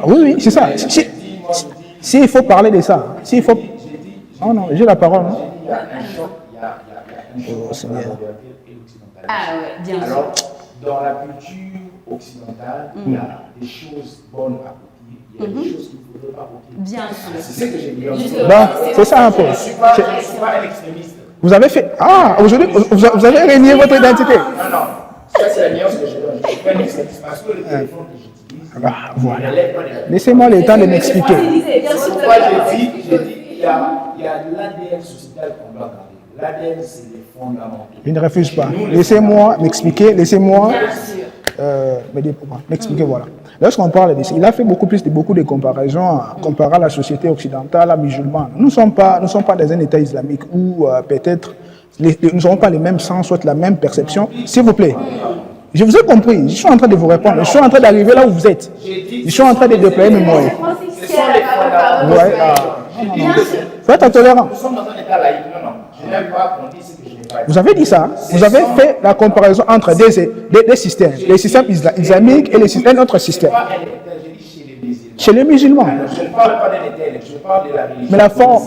Oui, c'est ça. S'il faut parler de ça, s'il faut... Oh non, j'ai la parole. Non? Il y a un choc, il y a un choc entre la modernité et l'occidentalisme. Ah ouais, bien sûr. Alors, dans la culture occidentale, il y a des choses bonnes à copier, il y a des choses qu'il ne faudrait pas copier. Bien sûr. C'est ce que j'ai dit. C'est ça un peu. Je ne suis pas un extrémiste. Vous avez fait... Ah, aujourd'hui, vous avez régné votre identité. Non. Ça, c'est la nuance que je donne. Je ne suis pas un extrémiste parce que le téléphone que j'utilise, Voilà. Laissez-moi le temps de m'expliquer. Pourquoi j'ai dit, il y a l'ADN sociétal qu'on doit garder. L'ADN, c'est les fondamentaux. Je ne refuse pas. Laissez-moi m'expliquer, laissez-moi m'expliquer, voilà. Lorsqu'on parle de ça, il a fait beaucoup de comparaisons, comparant la société occidentale à musulmane. Nous ne sommes pas dans un État islamique où peut-être nous n'aurons pas les mêmes sens, soit la même perception. S'il vous plaît. Je vous ai compris, je suis en train de vous répondre, je suis en train d'arriver là où vous êtes. Je suis en train de déployer mes moyens. Ce sont les fondamentaux. Faites intolérant. Nous sommes dans un État laïque. Non. Je n'aime pas qu'on dise ce que je n'ai pas dit. Vous avez dit ça. Vous avez fait la comparaison entre des systèmes. Les systèmes islamiques et les systèmes d'autres systèmes. Chez les musulmans. Je ne parle pas d'un État, je parle de la religion. Mais la forme.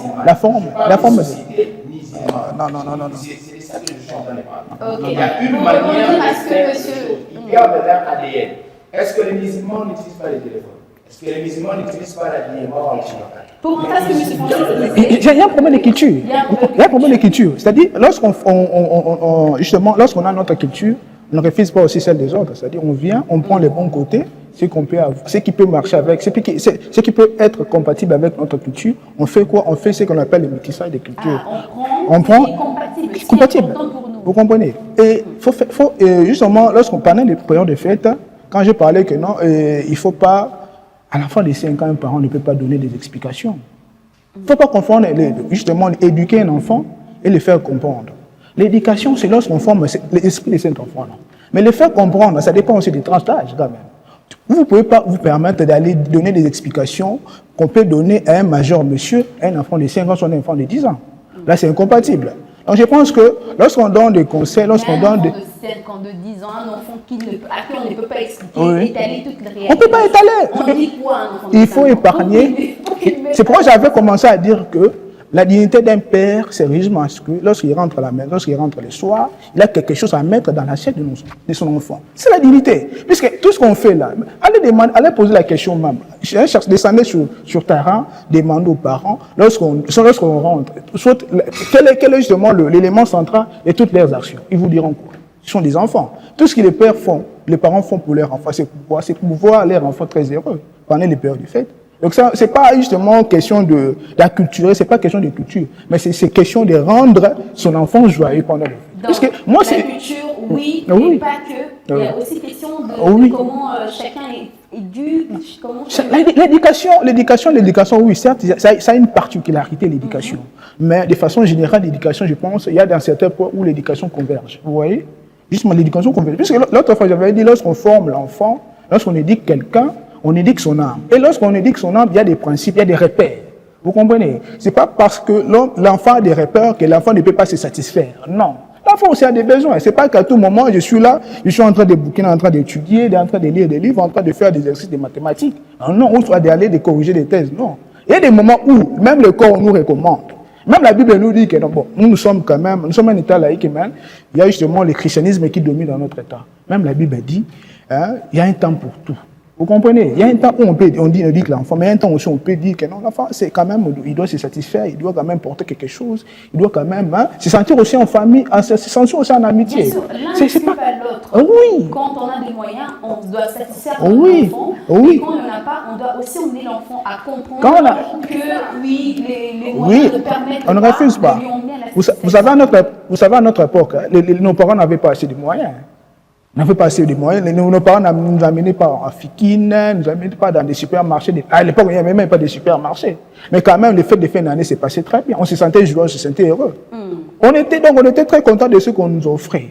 Non. C'est ça que je suis en train de parler. Il y a une manière de faire les choses. Ils gardent leur ADN. Est-ce que les musulmans n'utilisent pas les téléphones? Est-ce que les musulmans n'utilisent pas l'habillement occidental? Pour ça, ce que M. Francis disait. Il y a un problème d'écriture. Il y a un problème d'écriture. C'est-à-dire, justement, lorsqu'on a notre culture, on ne refuse pas aussi celle des autres. C'est-à-dire, on vient, on prend les bons côtés, ce qui peut marcher avec, ce qui peut être compatible avec notre culture. On fait quoi? On fait ce qu'on appelle le métissage des cultures. On prend compatible. Vous comprenez? Et justement, lorsqu'on parlait des périodes de fête, quand je parlais que non, il ne faut pas, à l'enfant de 5 ans, un parent ne peut pas donner des explications. Il ne faut pas confondre, justement, éduquer un enfant et le faire comprendre. L'éducation, c'est lorsqu'on forme l'esprit de cet enfant. Mais le faire comprendre, ça dépend aussi des tranches d'âge, quand même. Vous ne pouvez pas vous permettre d'aller donner des explications qu'on peut donner à un majeur monsieur, à un enfant de 5 ans, soit un enfant de 10 ans. Là, c'est incompatible. Donc, je pense que lorsqu'on donne des conseils, lorsqu'on donne des... de 5 ans, de 10 ans, un enfant à qui on ne peut pas expliquer, étaler toute la réalité. On ne peut pas étaler. On dit quoi, un enfant de Il 5 faut ans? épargner. C'est pourquoi j'avais commencé à dire que la dignité d'un père, c'est justement ce que lorsqu'il rentre à la maison, lorsqu'il rentre le soir, il a quelque chose à mettre dans l'assiette de son enfant. C'est la dignité. Puisque tout ce qu'on fait là, allez poser la question même. Descendez sur terrain, demandez aux parents, lorsqu'on rentre, quel est justement l'élément central de toutes leurs actions. Ils vous diront quoi? Ils sont des enfants. Tout ce que les pères font, les parents font pour leurs enfants, c'est pour voir leurs enfants très heureux pendant les périodes de fête. Donc ça, c'est pas justement question d'acculturer, c'est pas question de culture, mais c'est question de rendre son enfant joyeux pendant le fête. Parce que moi, c'est la culture, oui, mais pas que. Il y a aussi question de comment chacun éduque, comment. L'éducation, oui, certes, ça a une particularité, l'éducation. Mais de façon générale, l'éducation, je pense, il y a dans certains points où l'éducation converge. Vous voyez? Justement, l'éducation converge. Puisque l'autre fois, j'avais dit, lorsqu'on forme l'enfant, lorsqu'on éduque quelqu'un, on éduque son âme. Et lorsqu'on éduque son âme, il y a des principes, il y a des repères. Vous comprenez? Ce n'est pas parce que l'enfant a des repères que l'enfant ne peut pas se satisfaire. Non. L'enfant aussi a des besoins. Ce n'est pas qu'à tout moment, je suis là, je suis en train de bouquiner, en train d'étudier, en train de lire des livres, en train de faire des exercices de mathématiques. Non, ou soit d'aller de corriger des thèses. Non. Il y a des moments où, même le corps nous recommande. Même la Bible nous dit que non, bon, nous sommes quand même, nous sommes un État laïque, même. Il y a justement le christianisme qui domine dans notre État. Même la Bible dit, hein, il y a un temps pour tout. Vous comprenez? Il y a un temps où on dit que l'enfant, mais il y a un temps aussi où on peut dire que non, l'enfant, c'est quand même, il doit se satisfaire, il doit quand même porter quelque chose, il doit quand même se sentir aussi en famille, se sentir aussi en amitié. Bien sûr, l'un ne suit pas l'autre. Oui. Quand on a des moyens, on doit satisfaire Oui. l'enfant. Oui. Et quand on n'en a pas, on doit aussi emmener l'enfant à comprendre Quand on a- que oui, les moyens ne permettent on ne refuse pas. de lui emmener à la Vous savez, à notre époque, hein, nos parents n'avaient pas assez de moyens. Ils n'avaient pas assez de moyens. Nos parents ne nous amenaient pas en Fikine, ne nous amenaient pas dans des supermarchés. À l'époque, il n'y avait même pas de supermarchés. Mais quand même, le fait de faire une année s'est passé très bien. On se sentait joyeux, on se sentait heureux. On était très contents de ce qu'on nous offrait.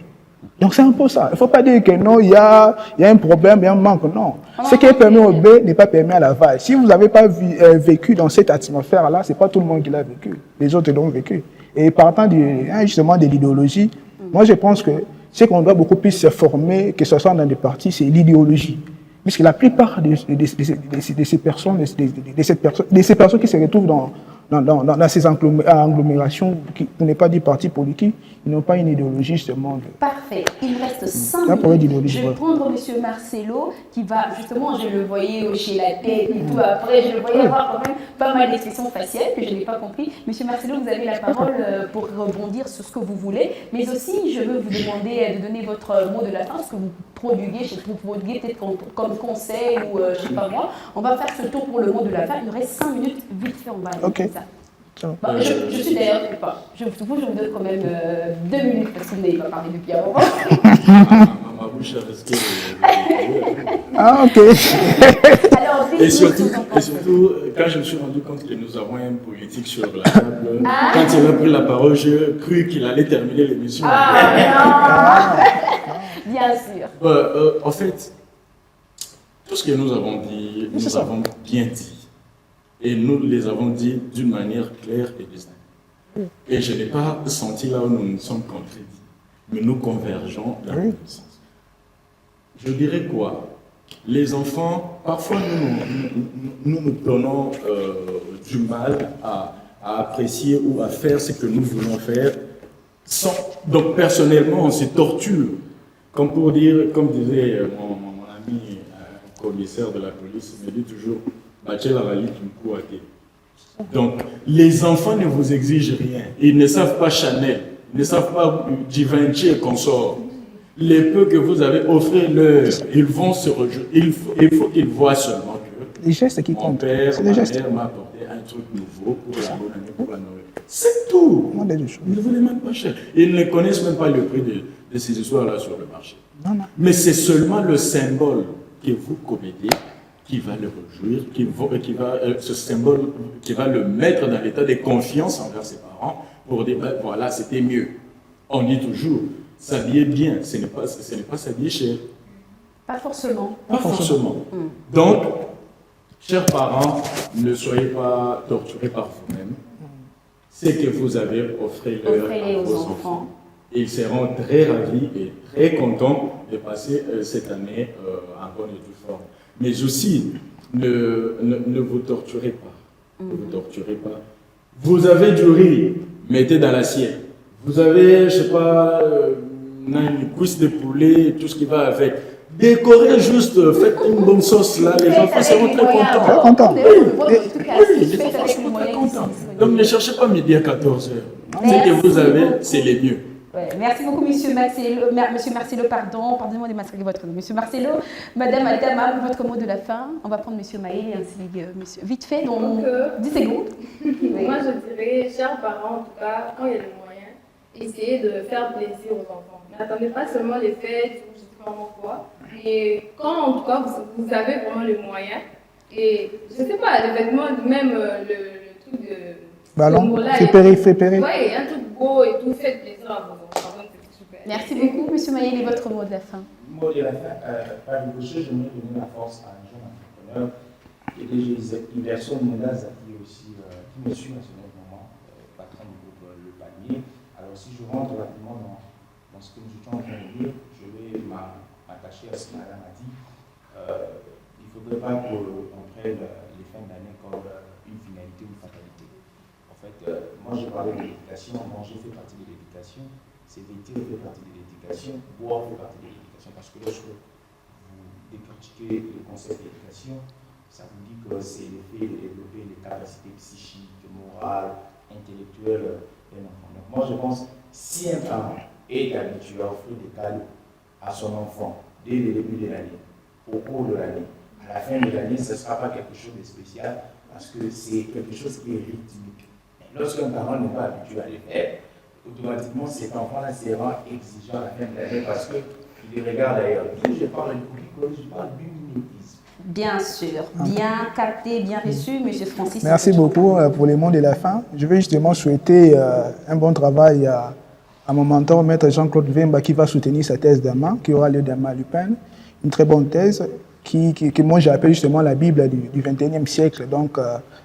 Donc c'est un peu ça. Il ne faut pas dire que non, il y a un problème, il y a un manque. Non. Ce qui est permis au B n'est pas permis à la vache. Si vous n'avez pas vécu dans cette atmosphère-là, ce n'est pas tout le monde qui l'a vécu. Les autres l'ont vécu. Et partant justement de l'idéologie, moi je pense que ce qu'on doit beaucoup plus se former, que ce soit dans des partis, c'est l'idéologie. Puisque la plupart de ces personnes qui se retrouvent dans ces agglomérations, pour ne pas dire partis politiques, ils n'ont pas une idéologie justement. Parfait. Il me reste 5 Là, pour minutes. l'idéologie, Je vais ouais. prendre M. Marcelo qui va, justement, je le voyais hocher la tête et tout. Après, je le voyais avoir quand même pas mal d'expressions faciales que je n'ai pas compris. M. Marcelo, vous avez la parole pour rebondir sur ce que vous voulez. Mais aussi, je veux vous demander de donner votre mot de la fin, ce que vous prodiguez, peut-être comme conseil ou je ne sais pas moi. On va faire ce tour pour le mot de la fin. Il nous reste 5 minutes. Vite fait, on va aller Ok. ça. Bon, je suis d'ailleurs pas. Je vous donne quand même 2 minutes parce que vous n'avez pas parlé depuis un moment. Ma bouche a risqué Ah, ok. Alors, et surtout, quand je me suis rendu compte que nous avons un politique sur la table, quand il a pris la parole, j'ai cru qu'il allait terminer l'émission. Bien sûr. En fait, tout ce que nous avons dit, nous avons bien dit. Et nous les avons dit d'une manière claire et distincte. Et je n'ai pas senti là où nous nous sommes contredits, mais nous convergeons dans le même sens. Je dirais quoi? Les enfants, parfois nous donnons du mal à apprécier ou à faire ce que nous voulons faire. Donc personnellement, on se torture. Comme disait mon ami commissaire de la police, il me dit toujours, donc, les enfants ne vous exigent rien. Ils ne savent pas Chanel, ils ne savent pas Givenchy et consorts. Les peu que vous avez, offrez-leur. Ils vont se rejoindre. Il faut qu'ils voient seulement que Les gestes qui mon comptent. père, C'est ma les gestes. mère m'a apporté un truc nouveau pour la bonne année, pour la Noël. C'est tout. Demandez des choses. Ils ne vous demandent pas cher. Ils ne connaissent même pas le prix de ces histoires-là sur le marché. Non, non. Mais c'est seulement le symbole que vous commettez qui va le réjouir, ce symbole qui va le mettre dans l'état de confiance envers ses parents pour dire, ben, voilà, c'était mieux. On dit toujours, s'habiller bien, ce n'est pas s'habiller cher. Pas forcément. Pas forcément. Donc, chers parents, ne soyez pas torturés par vous-même. Ce que vous avez, offrez-le Offrez-les à aux vos enfants. enfants. Ils seront très ravis et très contents de passer cette année en bonne et due forme. Mais aussi, ne vous torturez pas. Ne vous torturez pas. Vous avez du riz, mettez dans l'assiette. Vous avez, je ne sais pas, une cuisse de poulet, tout ce qui va avec. Décorez juste, faites une bonne sauce là, les enfants seront très contents. Très contents. Les enfants seront très contents. Donc ne cherchez pas midi à 14h. Ce que vous avez, c'est les mieux. Ouais, merci beaucoup, Monsieur Marcelo. Monsieur Marcelo, pardonnez-moi de masquer votre nom. Monsieur Marcelo, Madame Altama, votre mot de la fin. On va prendre Monsieur Maël et ainsi Monsieur. Vite fait, donc 10 secondes. Moi, je dirais, chers parents, en tout cas, quand il y a les moyens, essayez de faire plaisir aux enfants. N'attendez pas seulement les fêtes ou je ne sais pas quoi. Et quand, en tout cas, vous avez vraiment les moyens, et je ne sais pas, les vêtements, même le truc de... Ballon, fépéré. Oui, un truc beau et tout, faites plaisir à vos enfants. Donc, c'est super. Merci beaucoup, Monsieur Maël, et votre mot de la fin. Mot de la fin, par le projet, j'aimerais donner la force à un jeune entrepreneur qui est déjà Iverson Mondaza, qui est aussi, qui me suit à ce moment, patron du groupe Le Panier. Alors, si je rentre rapidement dans ce que nous étions en train de dire, je vais m'attacher à ce que madame a dit. Il ne faudrait pas qu'on prenne les fins d'année comme une finalité ou une fatalité. En fait, moi j'ai parlé de l'éducation, manger fait partie de l'éducation, se vêtir fait partie de l'éducation, boire fait partie de l'éducation, parce que lorsque vous décortiquez le concept d'éducation, ça vous dit que c'est le fait de développer les capacités psychiques, morales, intellectuelles d'un enfant. Donc moi je pense, si un parent est habitué à offrir des cadeaux à son enfant dès le début de l'année, au cours de l'année, à la fin de l'année, ce ne sera pas quelque chose de spécial parce que c'est quelque chose qui est rythmique. Lorsqu'un parent n'est pas habitué à le faire, automatiquement cet enfant-là sera exigeant à la fin de l'année parce qu'il regarde ailleurs. Je parle du curriculum, je parle du mimétisme. Bien sûr, bien capté, bien reçu, M. Francis. Merci beaucoup pour les mots de la fin. Je vais justement souhaiter un bon travail à mon mentor, maître Jean-Claude Vemba, qui va soutenir sa thèse demain, qui aura lieu demain à l'UPEN. Une très bonne thèse que moi j'appelle justement la Bible du 21e siècle. Donc,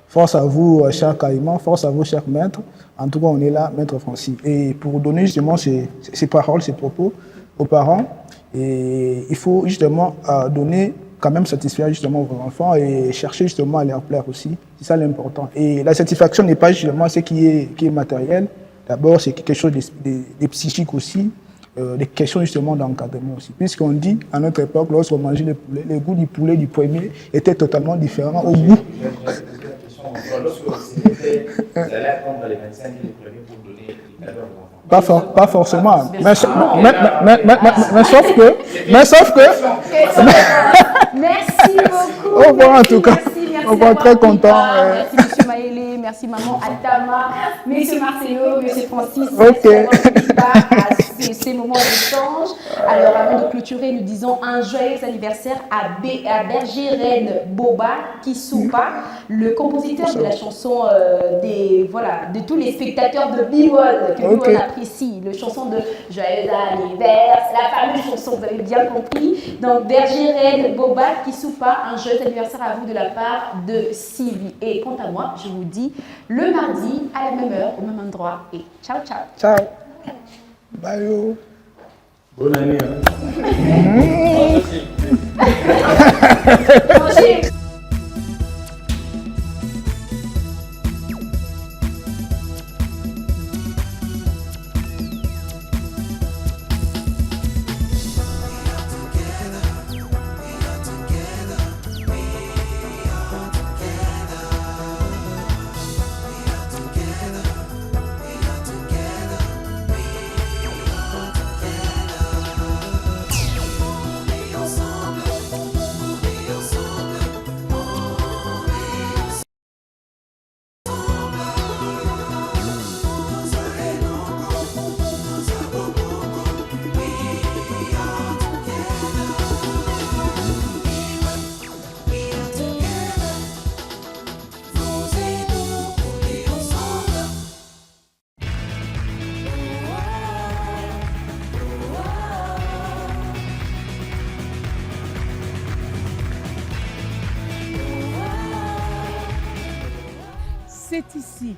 force à vous, cher Caïman, force à vous, cher maître. En tout cas, on est là, maître Francis. Et pour donner justement ces paroles, ces propos aux parents, et il faut justement donner, quand même satisfaire justement vos enfants et chercher justement à leur plaire aussi. C'est ça l'important. Et la satisfaction n'est pas justement ce qui est matériel. D'abord, c'est quelque chose de psychique aussi. Des questions justement d'encadrement aussi. Puisqu'on dit, à notre époque, lorsqu'on mangeait le poulet, le goût du poulet du premier était totalement différent au goût. Lorsque c'était, vous allez attendre les 25 000 premiers pour donner les cadeaux aux enfants. Pas forcément. Mais sauf que. Merci beaucoup. Au revoir en tout cas. Merci, au revoir, très content. Merci M. Maëlé, merci maman Altama, M. Marcelo, M. Francis. Ok. À ces moments d'échange. Alors avant de clôturer, nous disons un joyeux anniversaire à Bergérène Boba Kissoupa, le compositeur de la chanson de tous les spectateurs de Bimol, que nous on apprécie, la chanson de Joyeux anniversaire, la fameuse chanson, vous avez bien compris. Donc Bergérène Boba Kissoupa, un joyeux anniversaire à vous de la part de Sylvie. Et quant à moi, je vous dis le mardi à la même heure, au même endroit. Et ciao, ciao. Ciao. Bye. Bonne année. C'est ici,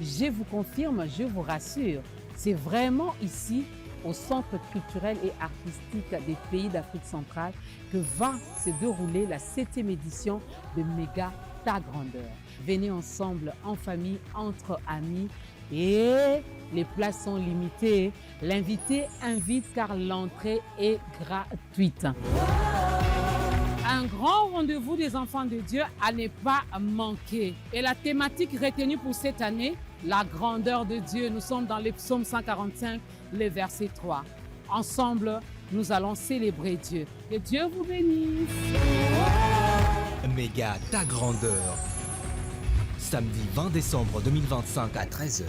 je vous confirme, je vous rassure, c'est vraiment ici, au Centre culturel et artistique des pays d'Afrique centrale, que va se dérouler la 7e édition de Méga Ta Grandeur. Venez ensemble, en famille, entre amis, et les places sont limitées. L'invité invite car l'entrée est gratuite. Un grand rendez-vous des enfants de Dieu à ne pas manquer. Et la thématique retenue pour cette année, la grandeur de Dieu. Nous sommes dans le psaume 145, le verset 3. Ensemble, nous allons célébrer Dieu. Que Dieu vous bénisse. Méga Ta Grandeur. Samedi 20 décembre 2025 à 13h.